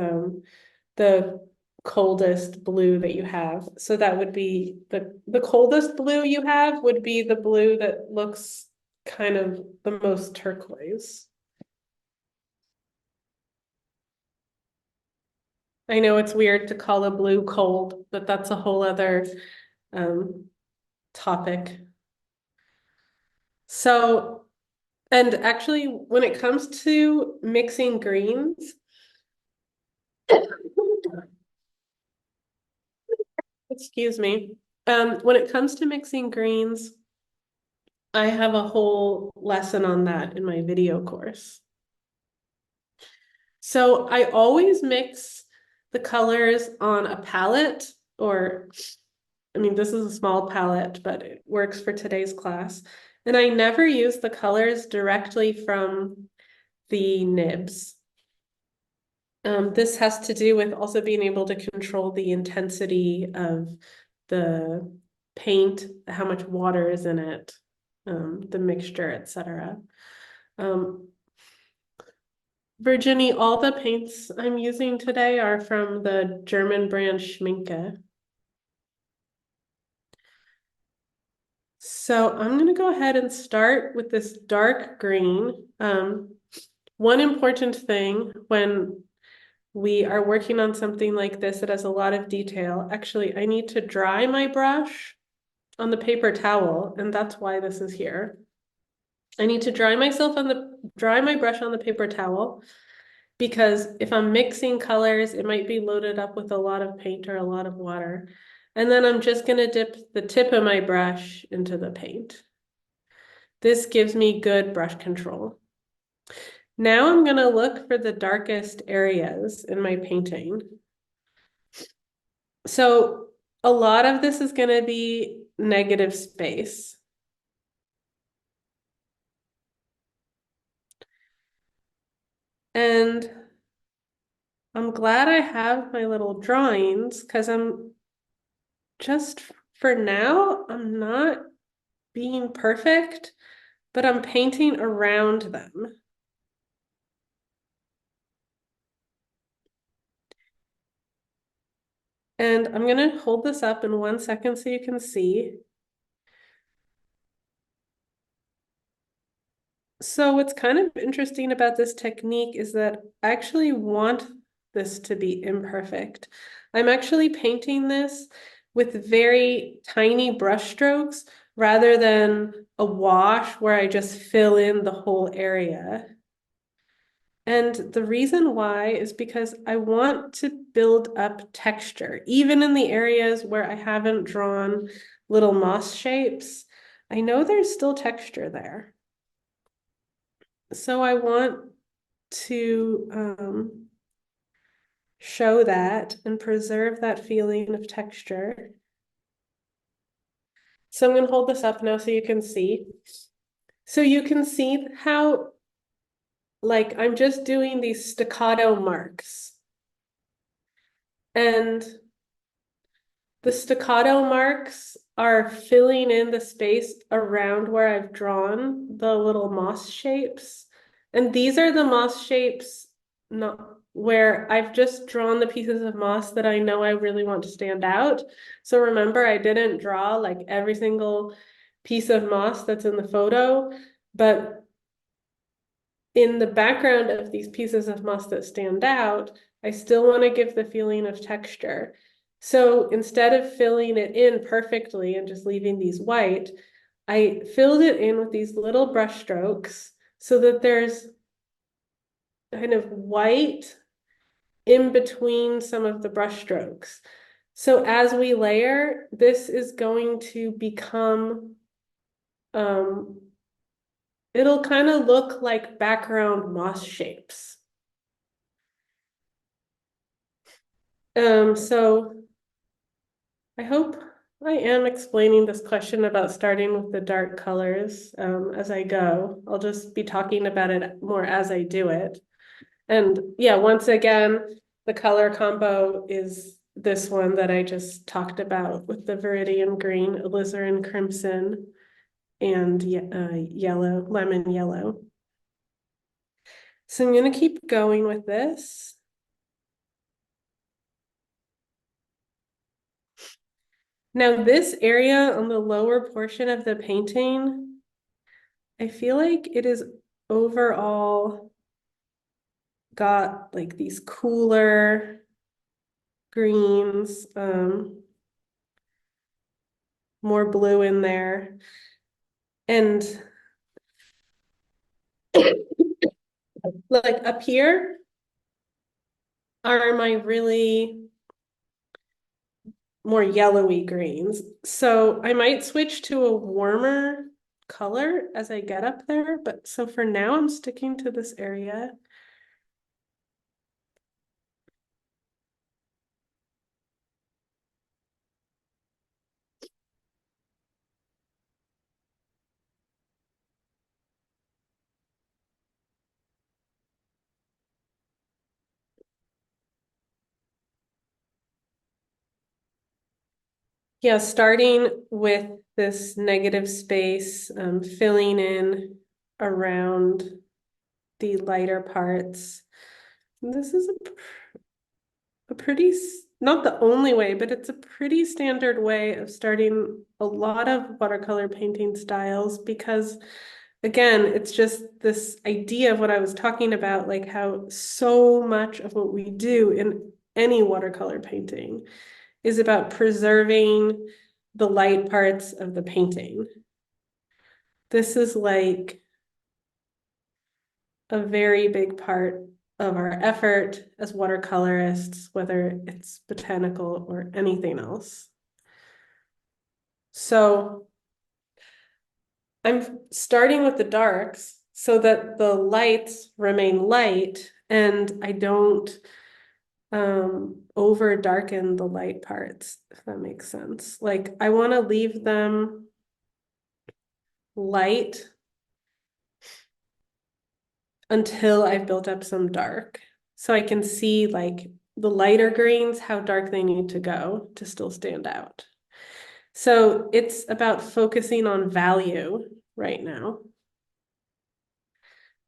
Speaker 2: the coldest blue that you have. So that would be the coldest blue you have would be the blue that looks kind of the most turquoise. I know it's weird to call a blue cold, but that's a whole other um, topic. So, and actually, when it comes to mixing greens, excuse me, when it comes to mixing greens, I have a whole lesson on that in my video course. So I always mix the colors on a palette, or I mean, this is a small palette, but it works for today's class. And I never use the colors directly from the nibs. This has to do with also being able to control the intensity of the paint, how much water is in it, the mixture, etc. Virginie, all the paints I'm using today are from the German brand Schminke. So I'm going to go ahead and start with this dark green. One important thing when we are working on something like this that has a lot of detail, actually, I need to dry my brush on the paper towel, and that's why this is here. I need to dry my brush on the paper towel because if I'm mixing colors, it might be loaded up with a lot of paint or a lot of water. And then I'm just gonna dip the tip of my brush into the paint. This gives me good brush control. Now I'm gonna look for the darkest areas in my painting. So a lot of this is gonna be negative space. And I'm glad I have my little drawings because I'm just for now, I'm not being perfect, but I'm painting around them. And I'm gonna hold this up in 1 second so you can see. So what's kind of interesting about this technique is that I actually want this to be imperfect. I'm actually painting this with very tiny brush strokes rather than a wash where I just fill in the whole area. And the reason why is because I want to build up texture, even in the areas where I haven't drawn little moss shapes. I know there's still texture there. So I want to show that and preserve that feeling of texture. So I'm going to hold this up now so you can see. So you can see how, like, I'm just doing these staccato marks. And the staccato marks are filling in the space around where I've drawn the little moss shapes. And these are the moss shapes not where I've just drawn the pieces of moss that I know I really want to stand out. So remember, I didn't draw like every single piece of moss that's in the photo, but in the background of these pieces of moss that stand out, I still want to give the feeling of texture. So instead of filling it in perfectly and just leaving these white, I filled it in with these little brush strokes so that there's kind of white in between some of the brush strokes. So as we layer, this is going to become, it'll kind of look like background moss shapes. So I hope I am explaining this question about starting with the dark colors as I go. I'll just be talking about it more as I do it. And yeah, once again, the color combo is this one that I just talked about with the viridian green, alizarin crimson, and yellow, lemon yellow. So I'm going to keep going with this. Now, this area on the lower portion of the painting, I feel like it is overall got like these cooler greens, more blue in there. And like up here are my really more yellowy greens. So I might switch to a warmer color as I get up there. But so for now, I'm sticking to this area. Yeah, starting with this negative space, filling in around the lighter parts. This is a pretty, not the only way, but it's a pretty standard way of starting a lot of watercolor painting styles because, again, it's just this idea of what I was talking about, like how so much of what we do in any watercolor painting is about preserving the light parts of the painting. This is like a very big part of our effort as watercolorists, whether it's botanical or anything else. So I'm starting with the darks so that the lights remain light and I don't over darken the light parts, if that makes sense. Like I want to leave them light until I've built up some dark. So I can see like the lighter greens, how dark they need to go to still stand out. So it's about focusing on value right now.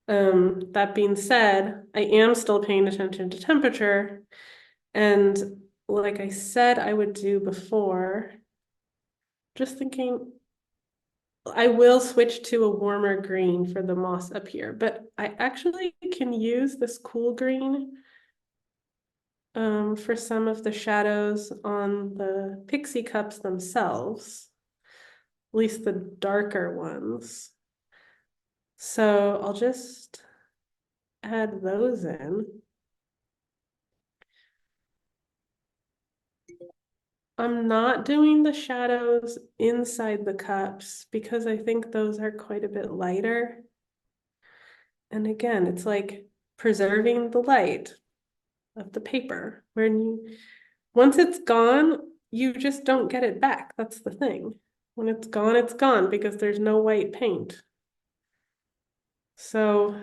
Speaker 2: That being said, I am still paying attention to temperature. And like I said, I would do before, just thinking I will switch to a warmer green for the moss up here, but I actually can use this cool green for some of the shadows on the pixie cups themselves, at least the darker ones. So I'll just add those in. I'm not doing the shadows inside the cups because I think those are quite a bit lighter. And again, it's like preserving the light of the paper. Once it's gone, you just don't get it back. That's the thing. When it's gone because there's no white paint. So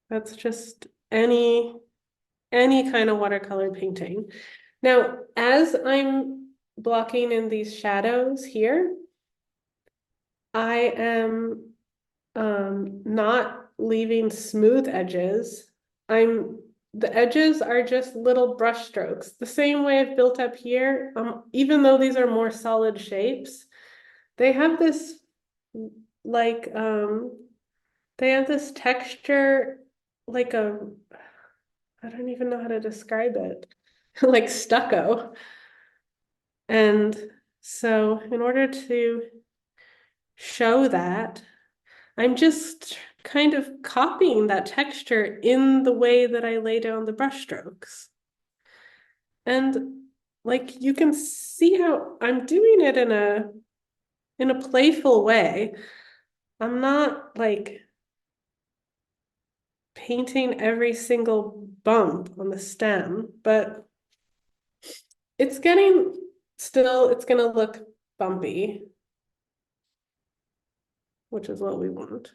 Speaker 2: that's just any kind of watercolor painting. Now, as I'm blocking in these shadows here, I am not leaving smooth edges. The edges are just little brush strokes. The same way I've built up here, even though these are more solid shapes, they have this like they have this texture like I don't even know how to describe it, like stucco. And so in order to show that, I'm just kind of copying that texture in the way that I lay down the brush strokes. And like you can see how I'm doing it in a playful way. I'm not like painting every single bump on the stem, but it's getting it's gonna look bumpy, which is what we want.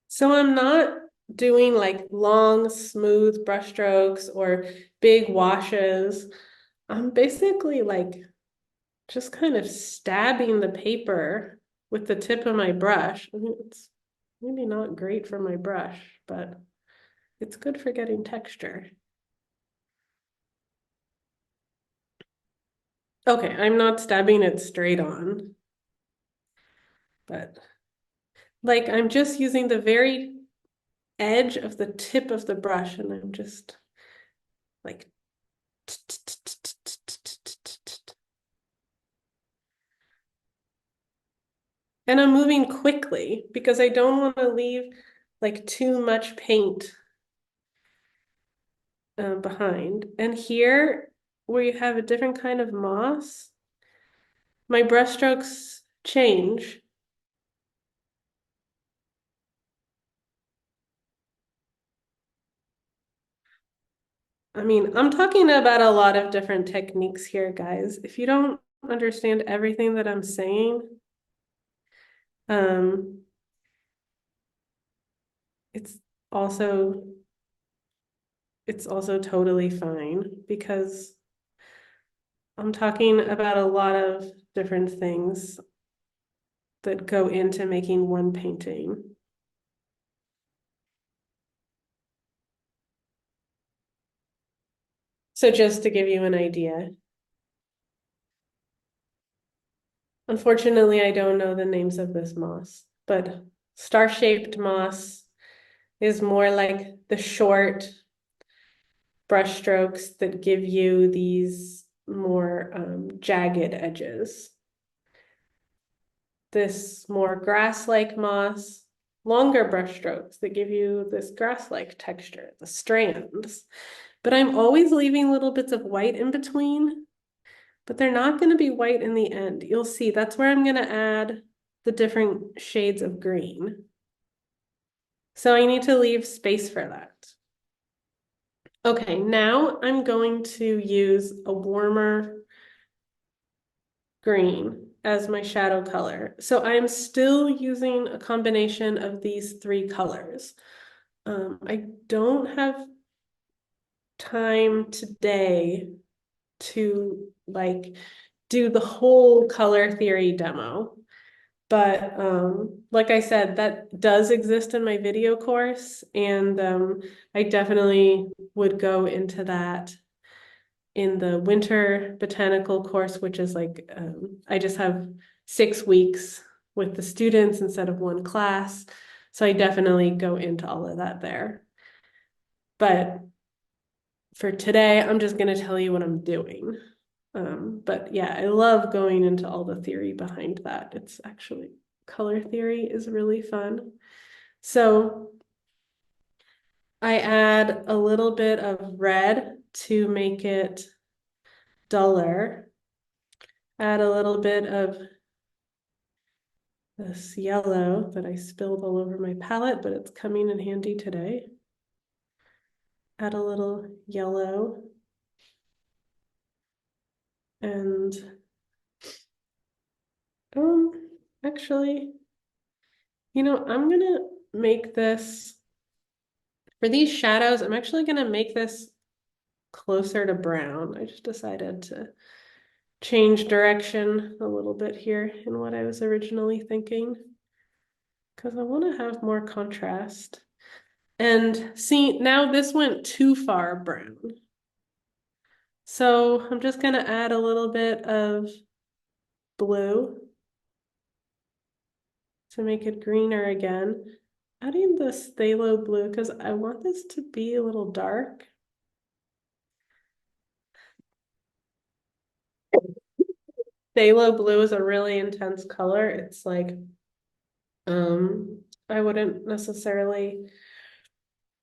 Speaker 2: So I'm not doing like long, smooth brush strokes or big washes. I'm basically like just kind of stabbing the paper with the tip of my brush. I mean, it's maybe not great for my brush, but it's good for getting texture. Okay, I'm not stabbing it straight on, but like I'm just using the very edge of the tip of the brush and I'm just like and I'm moving quickly because I don't want to leave like too much paint behind. And here, where you have a different kind of moss, my brushstrokes change. I mean, I'm talking about a lot of different techniques here, guys. If you don't understand everything that I'm saying, um, it's also it's also totally fine because I'm talking about a lot of different things that go into making one painting. So just to give you an idea, unfortunately, I don't know the names of this moss, but star-shaped moss is more like the short brush strokes that give you these more jagged edges. This more grass-like moss, longer brush strokes that give you this grass-like texture, the strands. But I'm always leaving little bits of white in between, but they're not going to be white in the end. You'll see that's where I'm going to add the different shades of green. So I need to leave space for that. Okay, now I'm going to use a warmer green as my shadow color. So I'm still using a combination of these three colors. I don't have time today to like do the whole color theory demo. But like I said, that does exist in my video course, and I definitely would go into that in the Winter Botanical course, which is like I just have 6 weeks with the students instead of one class. So I definitely go into all of that there. But for today, I'm just going to tell you what I'm doing. But yeah, I love going into all the theory behind that. It's actually color theory is really fun. So I add a little bit of red to make it duller. Add a little bit of this yellow that I spilled all over my palette, but it's coming in handy today. Add a little yellow and um actually, I'm gonna make this for these shadows, I'm actually gonna make this closer to brown. I just decided to change direction a little bit here in what I was originally thinking because I want to have more contrast. And see, now this went too far brown. So I'm just going to add a little bit of blue to make it greener again. Adding the phthalo blue because I want this to be a little dark. Phthalo blue is a really intense color. It's like, I wouldn't necessarily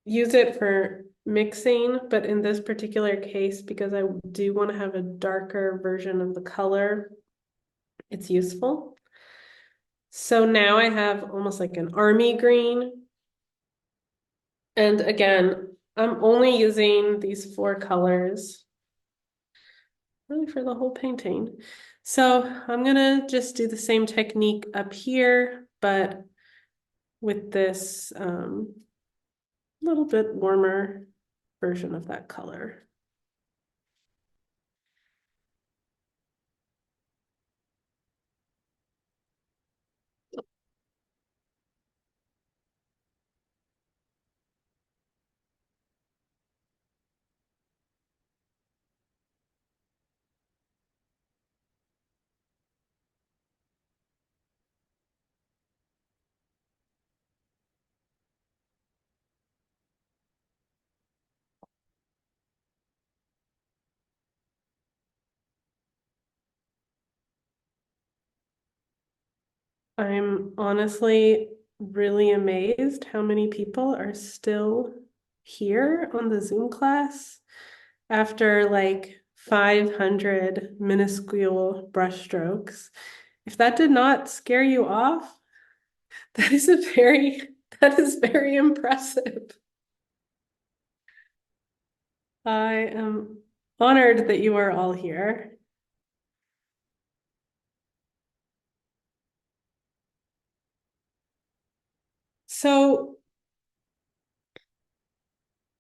Speaker 2: use it for mixing, but in this particular case, because I do want to have a darker version of the color, it's useful. So now I have almost like an army green. And again, I'm only using these 4 colors really for the whole painting. So I'm gonna just do the same technique up here, but with this little bit warmer version of that color. I'm honestly really amazed how many people are still here on the Zoom class after like 500 minuscule brushstrokes. If that did not scare you off, that is that is very impressive. I am honored that you are all here. So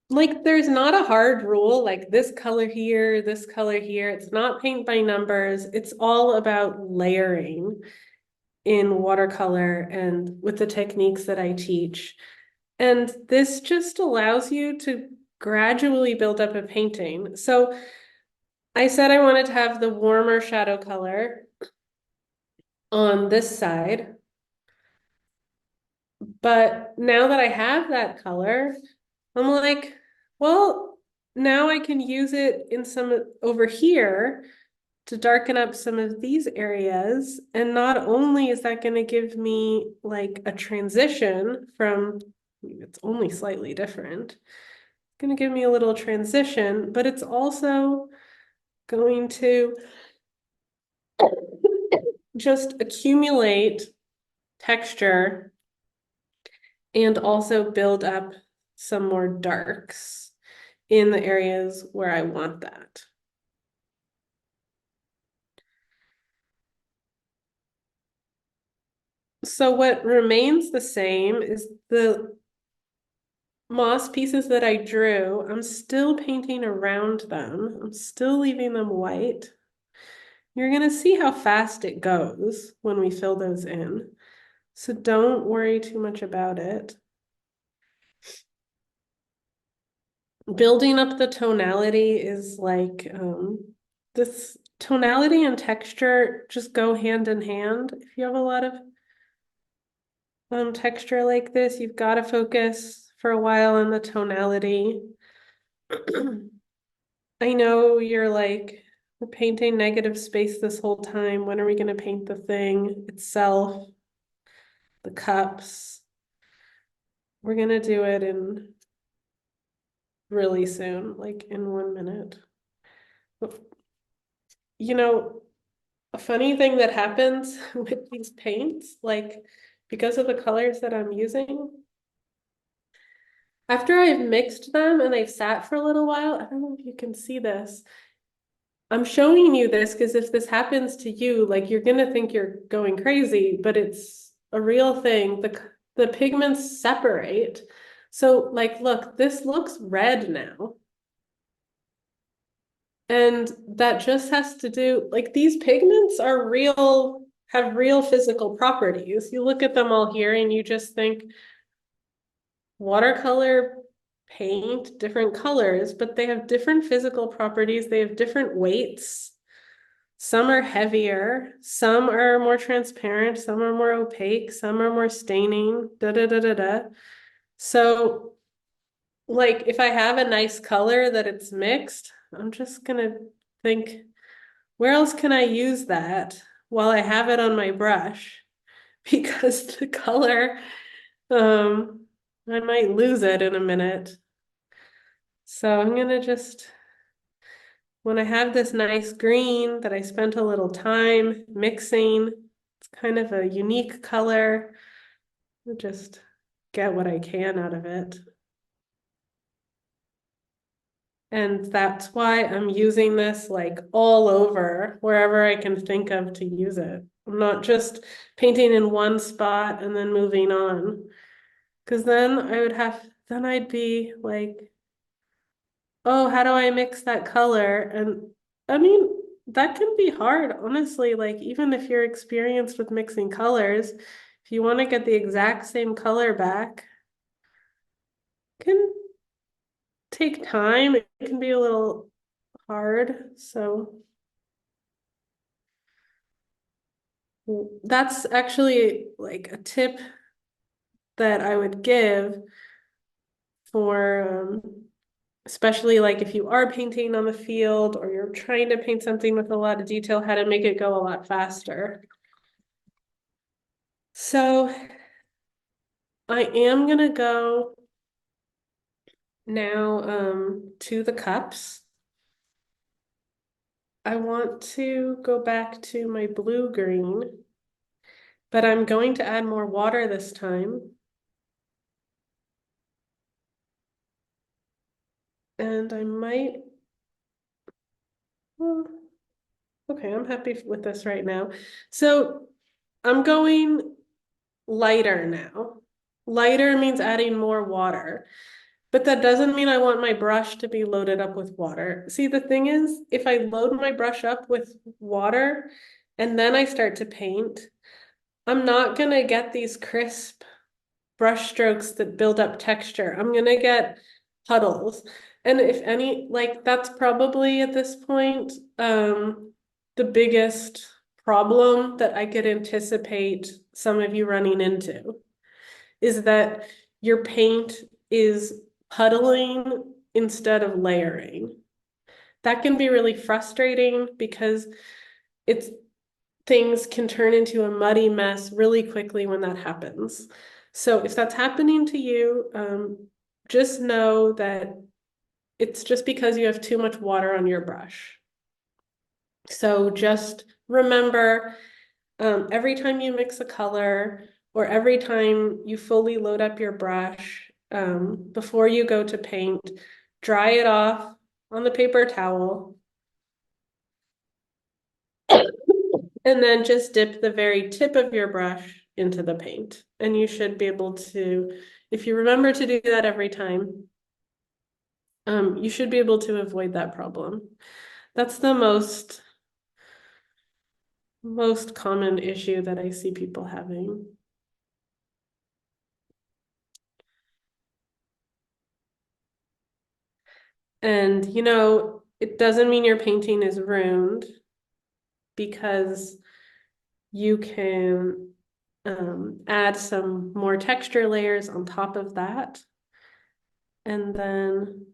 Speaker 2: like there's not a hard rule like this color here, this color here. It's not paint by numbers. It's all about layering in watercolor and with the techniques that I teach. And this just allows you to gradually build up a painting. So I said I wanted to have the warmer shadow color on this side. But now that I have that color, I'm like, well, now I can use it in some over here to darken up some of these areas. And not only is that going to give me like a transition from, it's only slightly different, it's going to give me a little transition, but it's also going to just accumulate texture and also build up some more darks in the areas where I want that. So what remains the same is the moss pieces that I drew. I'm still painting around them. I'm still leaving them white. You're gonna see how fast it goes when we fill those in. So don't worry too much about it. Building up the tonality is like this tonality and texture just go hand in hand. If you have a lot of texture like this, you've got to focus for a while on the tonality. I know you're like, we're painting negative space this whole time. When are we going to paint the thing itself, the cups? We're going to do it in really soon, like in 1 minute. You know, a funny thing that happens with these paints, like because of the colors that I'm using, after I've mixed them and they've sat for a little while, I don't know if you can see this. I'm showing you this because if this happens to you, like you're gonna think you're going crazy, but it's a real thing. The pigments separate. So like, look, this looks red now. And that just has to do, like these pigments are real, have real physical properties. You look at them all here and you just think watercolor paint, different colors, but they have different physical properties. They have different weights. Some are heavier, some are more transparent, some are more opaque, some are more staining, da da da da da. So, like, if I have a nice color that it's mixed, I'm just gonna think, where else can I use that while I have it on my brush? Because the color, I might lose it in a minute. So I'm gonna just, when I have this nice green that I spent a little time mixing, it's kind of a unique color. I'll just get what I can out of it. And that's why I'm using this like all over, wherever I can think of to use it. I'm not just painting in one spot and then moving on. Because then then I'd be like, oh, how do I mix that color? And I mean, that can be hard, honestly. Like, even if you're experienced with mixing colors, if you want to get the exact same color back, it can take time. It can be a little hard. So that's actually like a tip that I would give for especially like if you are painting on the field or you're trying to paint something with a lot of detail, how to make it go a lot faster. So I am gonna go now to the cups. I want to go back to my blue-green, but I'm going to add more water this time. And I might, well, okay, I'm happy with this right now. So I'm going lighter now. Lighter means adding more water. But that doesn't mean I want my brush to be loaded up with water. See, the thing is, if I load my brush up with water and then I start to paint, I'm not gonna get these crisp brush strokes that build up texture. I'm gonna get puddles. And if any, like that's probably at this point, the biggest problem that I could anticipate some of you running into is that your paint is puddling instead of layering. That can be really frustrating because it's things can turn into a muddy mess really quickly when that happens. So if that's happening to you, just know that it's just because you have too much water on your brush. So just remember, every time you mix a color or every time you fully load up your brush, before you go to paint, dry it off on the paper towel, and then just dip the very tip of your brush into the paint. And you should be able to, if you remember to do that every time, you should be able to avoid that problem. That's the most most common issue that I see people having. And, it doesn't mean your painting is ruined because you can add some more texture layers on top of that. And then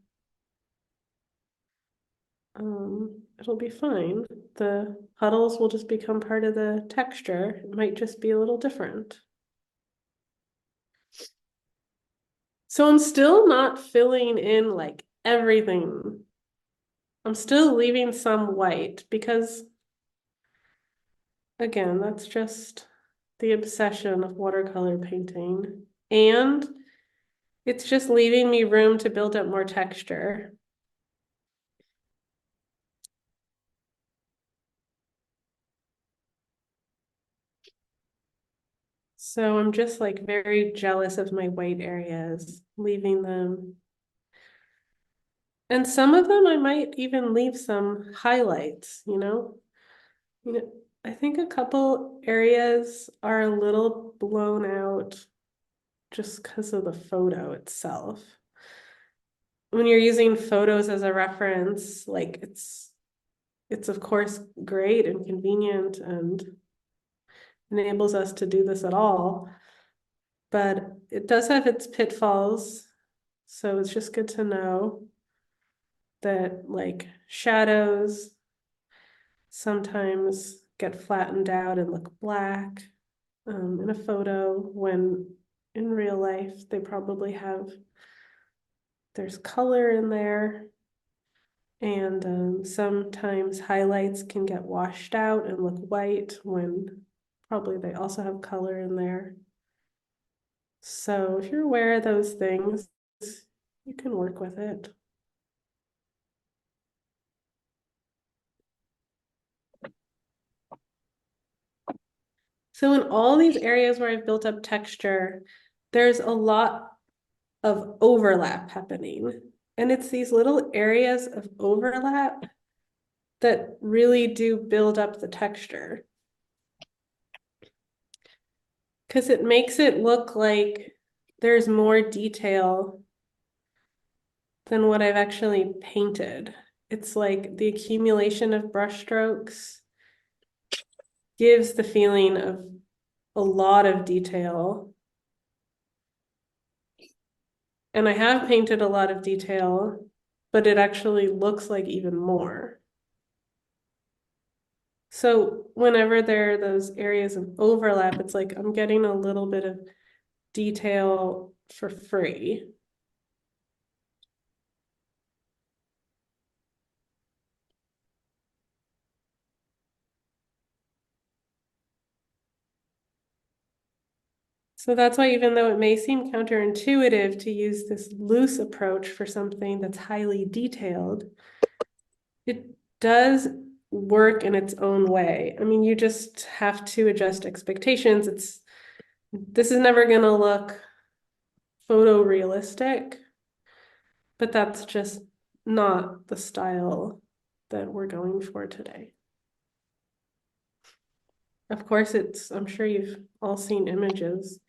Speaker 2: it'll be fine. The puddles will just become part of the texture. It might just be a little different. So I'm still not filling in like everything. I'm still leaving some white because, again, that's just the obsession of watercolor painting. And it's just leaving me room to build up more texture. So I'm just like very jealous of my white areas, leaving them. And some of them I might even leave some highlights, I think a couple areas are a little blown out just because of the photo itself. When you're using photos as a reference, like it's of course great and convenient and enables us to do this at all, but it does have its pitfalls. So it's just good to know that like shadows sometimes get flattened out and look black in a photo when in real life they probably there's color in there. And sometimes highlights can get washed out and look white when probably they also have color in there. So if you're aware of those things, you can work with it. So in all these areas where I've built up texture, there's a lot of overlap happening. And it's these little areas of overlap that really do build up the texture. Because it makes it look like there's more detail than what I've actually painted. It's like the accumulation of brushstrokes gives the feeling of a lot of detail. And I have painted a lot of detail, but it actually looks like even more. So whenever there are those areas of overlap, it's like I'm getting a little bit of detail for free. So that's why even though it may seem counterintuitive to use this loose approach for something that's highly detailed, it does work in its own way. I mean, you just have to adjust expectations. This is never going to look photorealistic, but that's just not the style that we're going for today. Of course, I'm sure you've all seen images.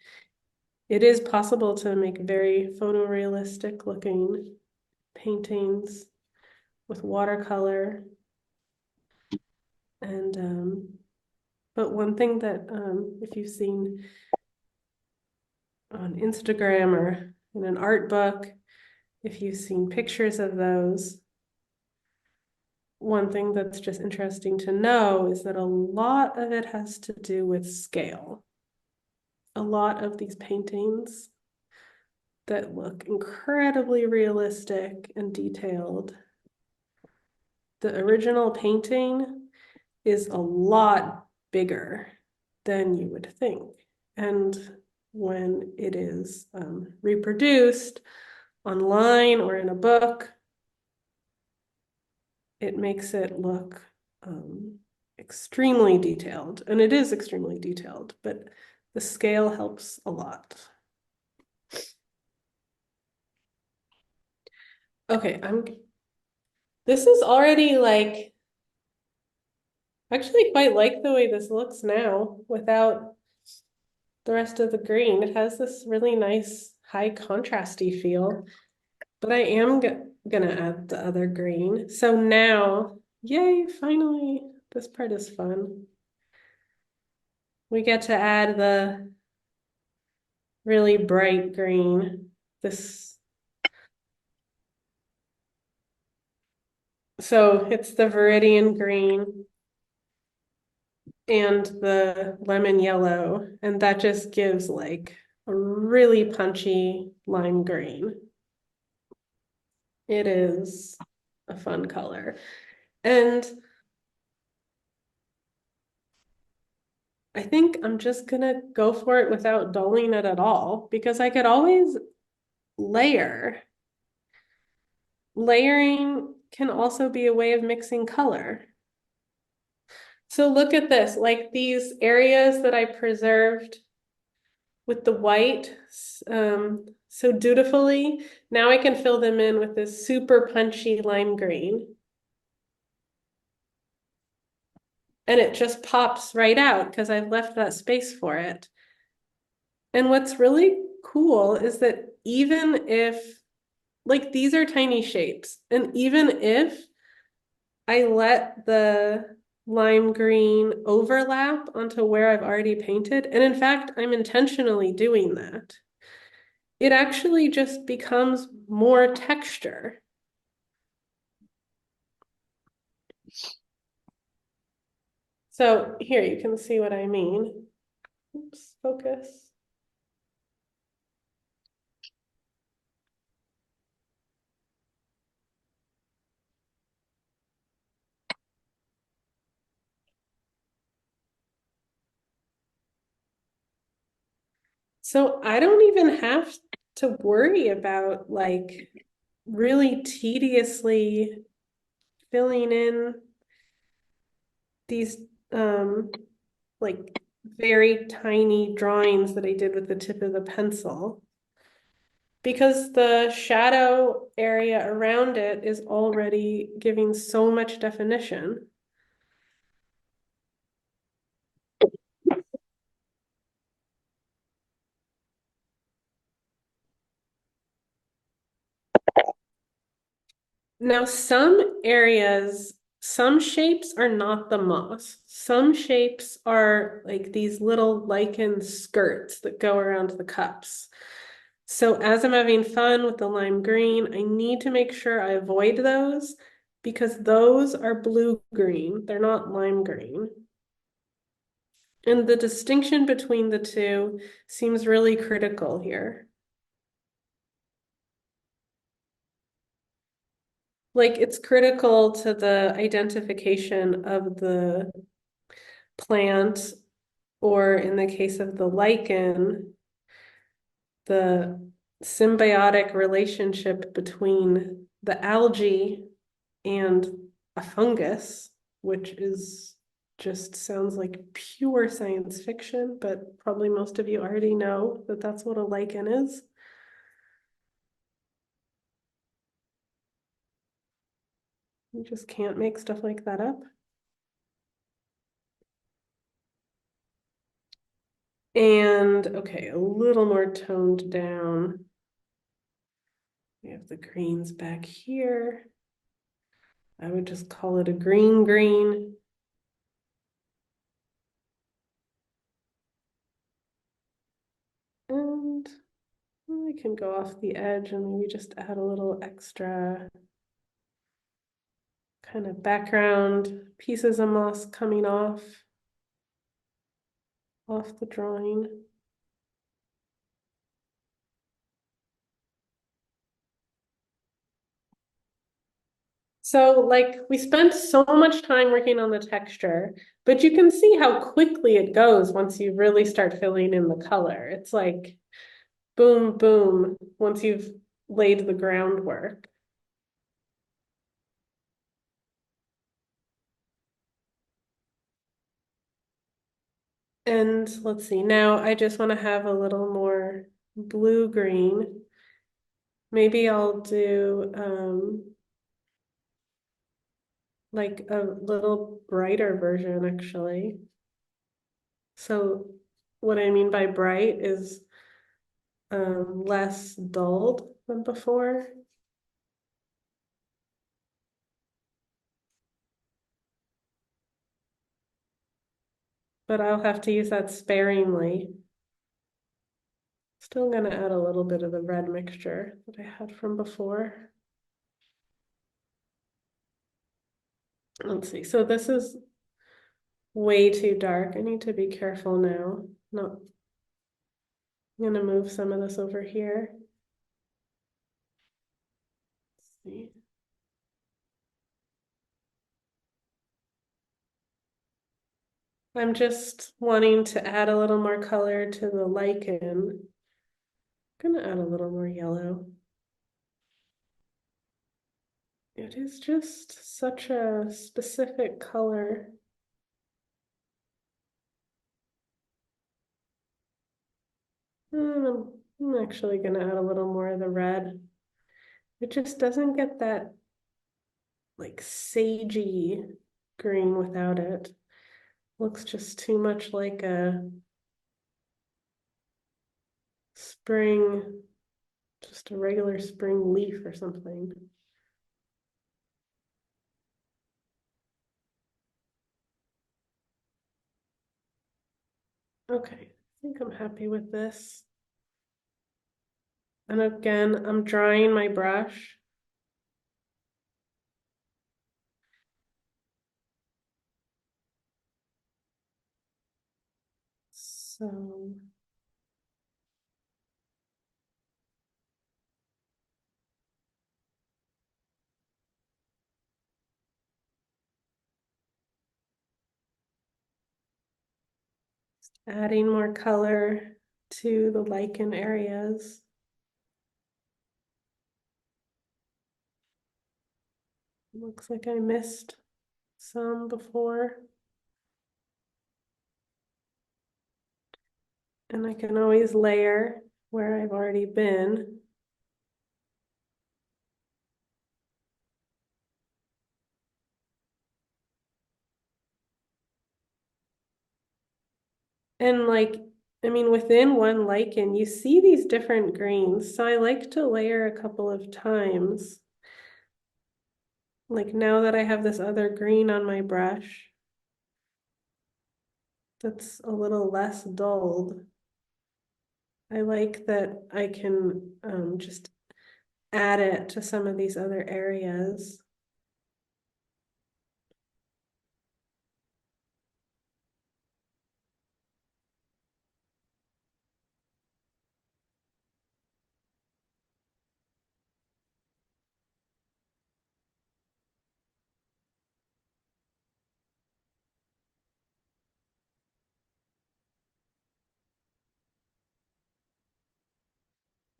Speaker 2: It is possible to make very photorealistic looking paintings with watercolor. And but one thing that if you've seen on Instagram or in an art book, if you've seen pictures of those, one thing that's just interesting to know is that a lot of it has to do with scale. A lot of these paintings that look incredibly realistic and detailed, the original painting is a lot bigger than you would think. And when it is reproduced online or in a book, it makes it look extremely detailed. And it is extremely detailed, but the scale helps a lot. Okay, this is already like I actually quite like the way this looks now without the rest of the green. It has this really nice high contrasty feel, but I am gonna add the other green. So now, yay, finally, this part is fun. We get to add the really bright green. So it's the viridian green and the lemon yellow, and that just gives like a really punchy lime green. It is a fun color. And I think I'm just gonna go for it without dulling it at all because I could always layer. Layering can also be a way of mixing color. So look at this, like these areas that I preserved with the white so dutifully. Now I can fill them in with this super punchy lime green. And it just pops right out because I've left that space for it. And what's really cool is that even if, like, these are tiny shapes, and even if I let the lime green overlap onto where I've already painted, and in fact, I'm intentionally doing that, it actually just becomes more texture. So here you can see what I mean. Oops, focus. So I don't even have to worry about like really tediously filling in these like very tiny drawings that I did with the tip of the pencil because the shadow area around it is already giving so much definition. Now, some areas, some shapes are not the moss. Some shapes are like these little lichen skirts that go around the cups. So as I'm having fun with the lime green, I need to make sure I avoid those because those are blue green. They're not lime green. And the distinction between the two seems really critical here. Like it's critical to the identification of the plant, or in the case of the lichen, the symbiotic relationship between the algae and a fungus, which is just sounds like pure science fiction, but probably most of you already know that that's what a lichen is. You just can't make stuff like that up. And okay, a little more toned down. We have the greens back here. I would just call it a green green. And we can go off the edge and maybe just add a little extra kind of background pieces of moss coming off the drawing. So like we spent so much time working on the texture, but you can see how quickly it goes once you really start filling in the color. It's like boom, boom, once you've laid the groundwork. And let's see, now I just want to have a little more blue-green. Maybe I'll do like a little brighter version actually. So what I mean by bright is less dulled than before. But I'll have to use that sparingly. Still gonna add a little bit of the red mixture that I had from before. Let's see, so this is way too dark. I need to be careful now. Not, I'm gonna move some of this over here. Let's see. I'm just wanting to add a little more color to the lichen. I'm gonna add a little more yellow. It is just such a specific color. I'm actually gonna add a little more of the red. It just doesn't get that like sagey green without it. Looks just too much like a spring, just a regular spring leaf or something. Okay, I think I'm happy with this. And again, I'm drying my brush. So adding more color to the lichen areas. Looks like I missed some before. And I can always layer where I've already been. And like, I mean, within one lichen, you see these different greens. So I like to layer a couple of times. Like now that I have this other green on my brush, that's a little less dulled. I like that I can just add it to some of these other areas.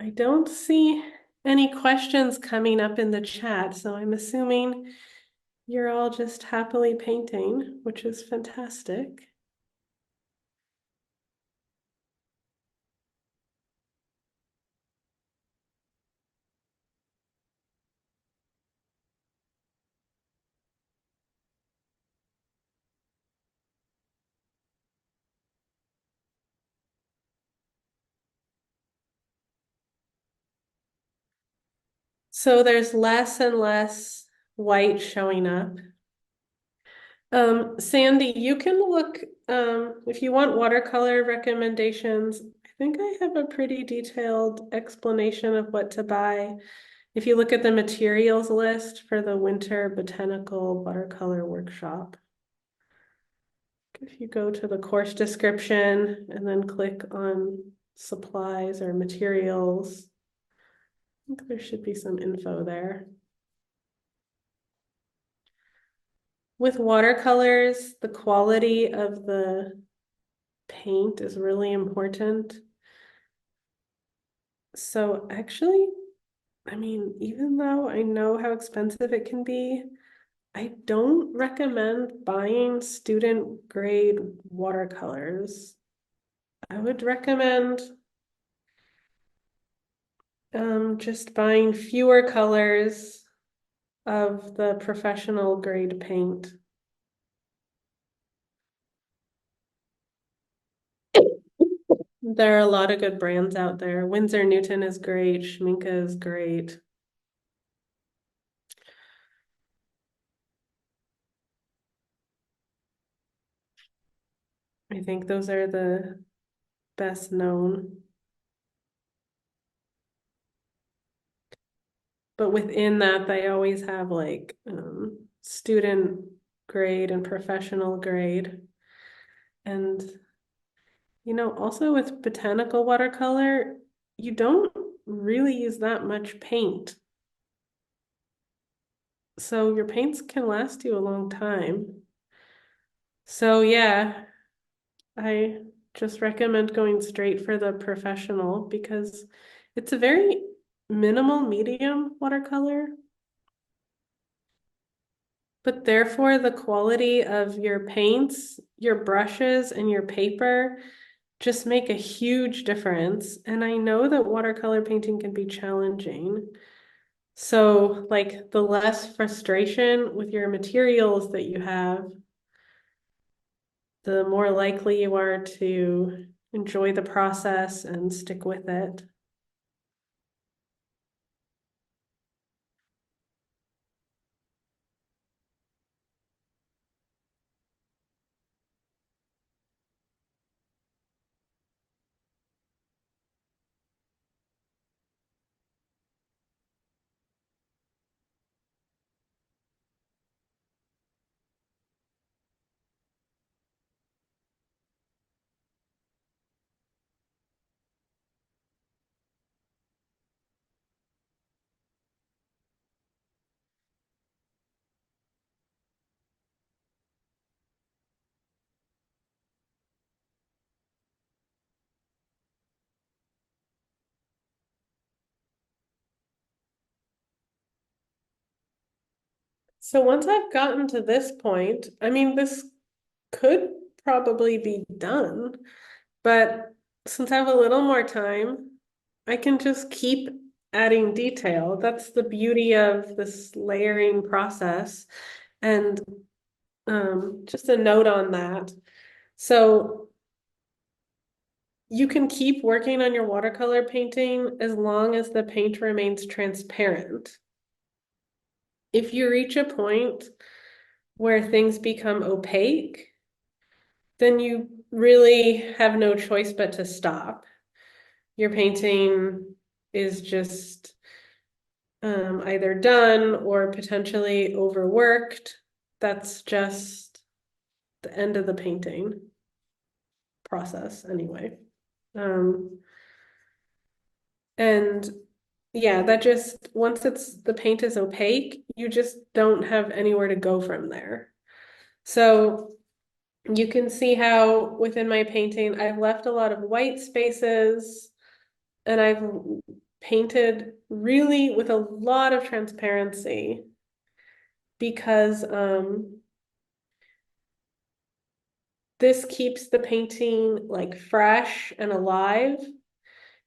Speaker 2: I don't see any questions coming up in the chat, so I'm assuming you're all just happily painting, which is fantastic. So there's less and less white showing up. Sandy, you can look, if you want watercolor recommendations, I think I have a pretty detailed explanation of what to buy. If you look at the materials list for the Winter Botanical Watercolor Workshop, if you go to the course description and then click on supplies or materials, I think there should be some info there. With watercolors, the quality of the paint is really important. So actually, I mean, even though I know how expensive it can be, I don't recommend buying student grade watercolors. I would recommend just buying fewer colors of the professional grade paint. There are a lot of good brands out there. Winsor Newton is great, Schminke is great. I think those are the best known. But within that, they always have like student grade and professional grade. And, also with botanical watercolor, you don't really use that much paint. So your paints can last you a long time. So yeah, I just recommend going straight for the professional because it's a very minimal medium watercolor, but therefore the quality of your paints, your brushes, and your paper just make a huge difference. And I know that watercolor painting can be challenging. So, like, the less frustration with your materials that you have, the more likely you are to enjoy the process and stick with it. So, once I've gotten to this point, I mean, this could probably be done, but since I have a little more time, I can just keep adding detail. That's the beauty of this layering process. And just a note on that. So you can keep working on your watercolor painting as long as the paint remains transparent. If you reach a point where things become opaque, then you really have no choice but to stop. Your painting is just either done or potentially overworked. That's just the end of the painting process, anyway. Um, and yeah, that just once the paint is opaque, you just don't have anywhere to go from there. So you can see how within my painting, I've left a lot of white spaces and I've painted really with a lot of transparency because this keeps the painting like fresh and alive.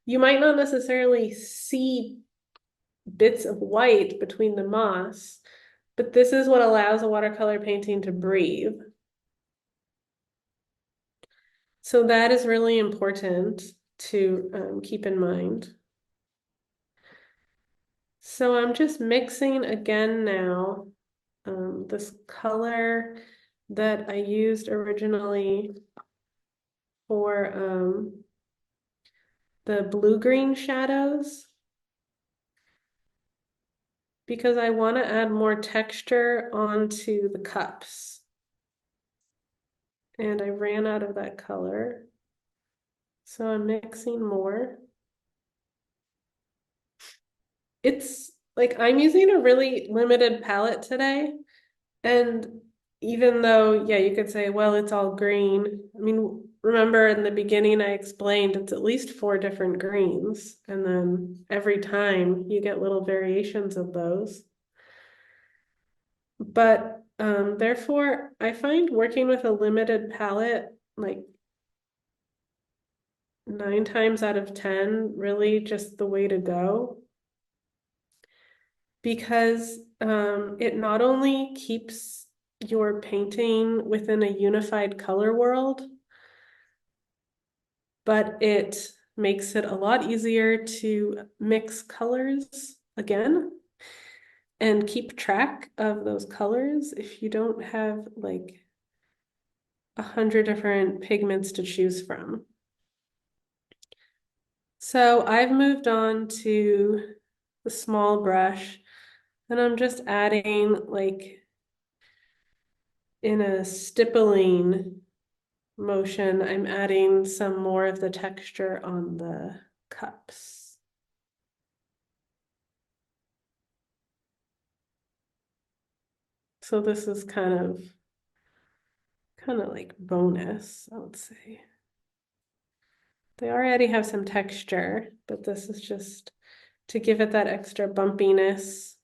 Speaker 2: You might not necessarily see bits of white between the moss, but this is what allows a watercolor painting to breathe. So that is really important to keep in mind. So I'm just mixing again now this color that I used originally for the blue-green shadows because I want to add more texture onto the cups. And I ran out of that color. So I'm mixing more. It's like I'm using a really limited palette today. And even though, yeah, you could say, well, it's all green. I mean, remember in the beginning, I explained it's at least 4 different greens. And then every time you get little variations of those. But therefore, I find working with a limited palette, like 9 times out of 10, really just the way to go. Because it not only keeps your painting within a unified color world, but it makes it a lot easier to mix colors again and keep track of those colors if you don't have like 100 different pigments to choose from. So I've moved on to the small brush and I'm just adding like in a stippling motion, I'm adding some more of the texture on the cups. So this is kind of like bonus, I would say. They already have some texture, but this is just to give it that extra bumpiness.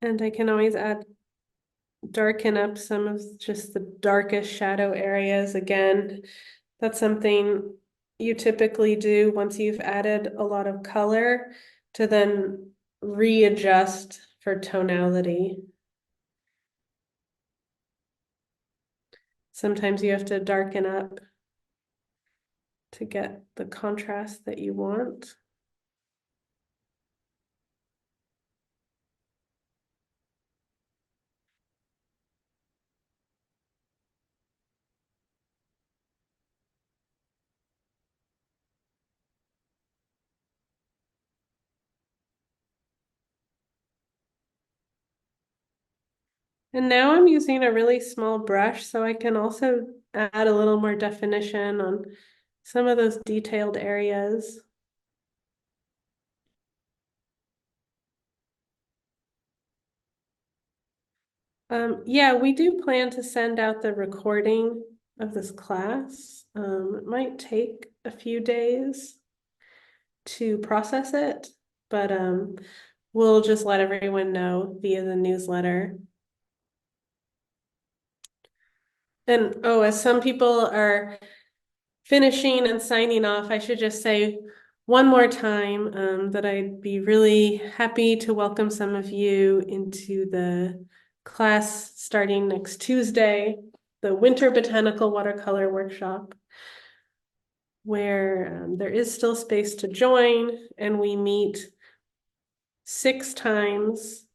Speaker 2: And I can always darken up some of just the darkest shadow areas again. That's something you typically do once you've added a lot of color to then readjust for tonality. Sometimes you have to darken up to get the contrast that you want. And now I'm using a really small brush so I can also add a little more definition on some of those detailed areas. Yeah, we do plan to send out the recording of this class. It might take a few days to process it, but we'll just let everyone know via the newsletter. And oh, as some people are finishing and signing off, I should just say one more time that I'd be really happy to welcome some of you into the class starting next Tuesday, the Winter Botanical Watercolor Workshop, where there is still space to join, and we meet 6 times,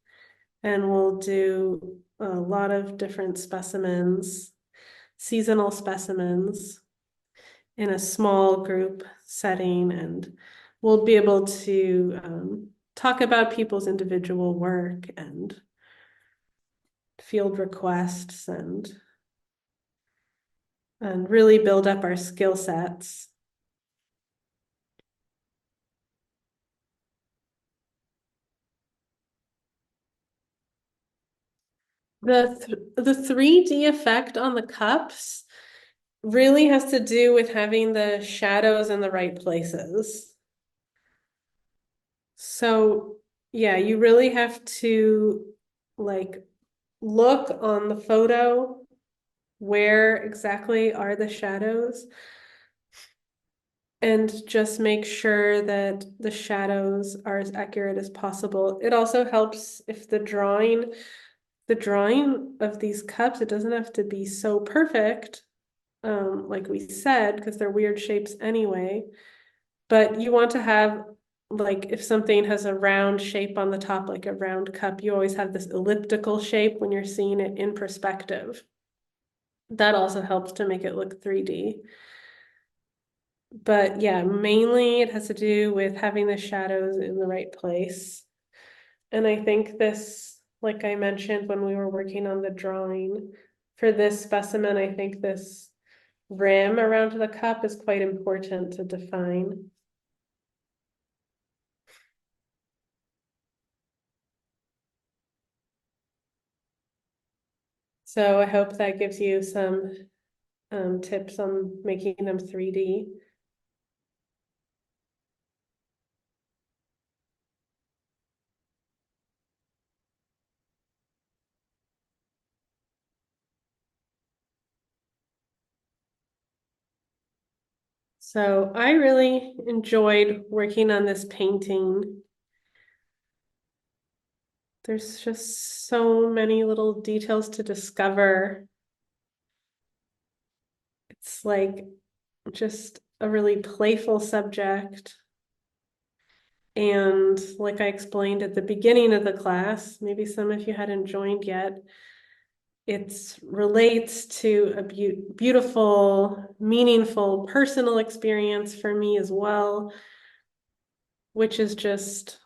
Speaker 2: and we'll do a lot of different specimens, seasonal specimens, in a small group setting, and we'll be able to talk about people's individual work and field requests and really build up our skill sets. The 3D effect on the cups really has to do with having the shadows in the right places. So yeah, you really have to like look on the photo where exactly are the shadows and just make sure that the shadows are as accurate as possible. It also helps if the drawing of these cups, it doesn't have to be so perfect, like we said, because they're weird shapes anyway. But you want to have, like, if something has a round shape on the top, like a round cup, you always have this elliptical shape when you're seeing it in perspective. That also helps to make it look 3D. But yeah, mainly it has to do with having the shadows in the right place. And I think this, like I mentioned when we were working on the drawing, for this specimen, I think this rim around the cup is quite important to define. So I hope that gives you some tips on making them 3D. So I really enjoyed working on this painting. There's just so many little details to discover. It's like just a really playful subject. And like I explained at the beginning of the class, maybe some of you hadn't joined yet, it relates to a beautiful, meaningful, personal experience for me as well, which is just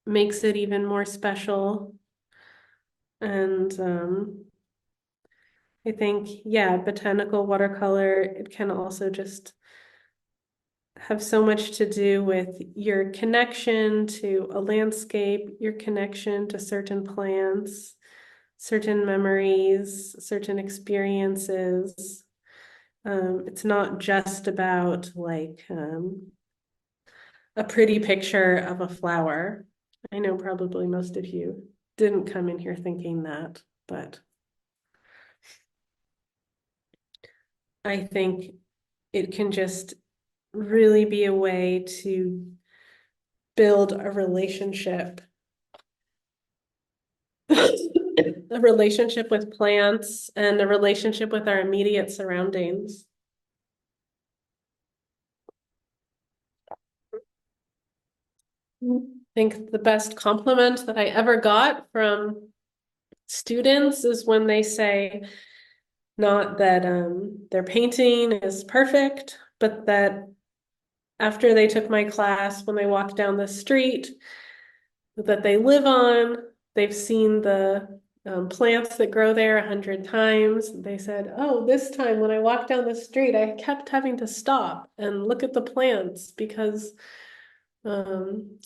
Speaker 2: makes it even more special. And I think, yeah, botanical watercolor, it can also just have so much to do with your connection to a landscape, your connection to certain plants, certain memories, certain experiences. It's not just about like a pretty picture of a flower. I know probably most of you didn't come in here thinking that, but I think it can just really be a way to build a relationship, a relationship with plants and a relationship with our immediate surroundings. I think the best compliment that I ever got from students is when they say not that their painting is perfect, but that after they took my class, when they walk down the street that they live on, they've seen the plants that grow there 100 times. They said, oh, this time when I walked down the street, I kept having to stop and look at the plants because um,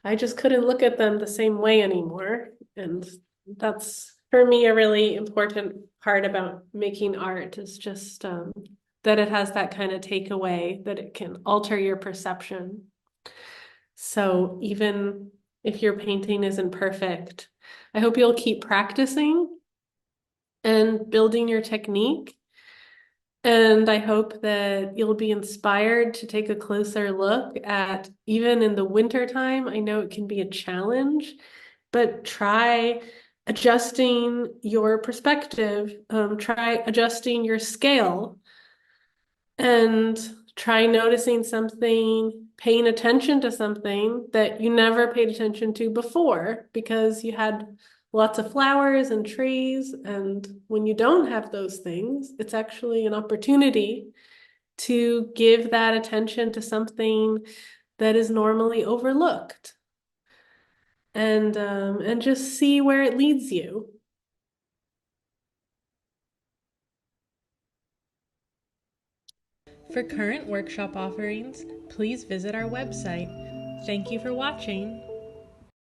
Speaker 2: I just couldn't look at them the same way anymore. And that's for me a really important part about making art is just that it has that kind of takeaway, that it can alter your perception. So even if your painting isn't perfect, I hope you'll keep practicing and building your technique. And I hope that you'll be inspired to take a closer look at, even in the winter time, I know it can be a challenge, but try adjusting your perspective, try adjusting your scale, and try noticing something, paying attention to something that you never paid attention to before because you had lots of flowers and trees. And when you don't have those things, it's actually an opportunity to give that attention to something that is normally overlooked and just see where it leads you.
Speaker 1: For current workshop offerings, please visit our website. Thank you for watching.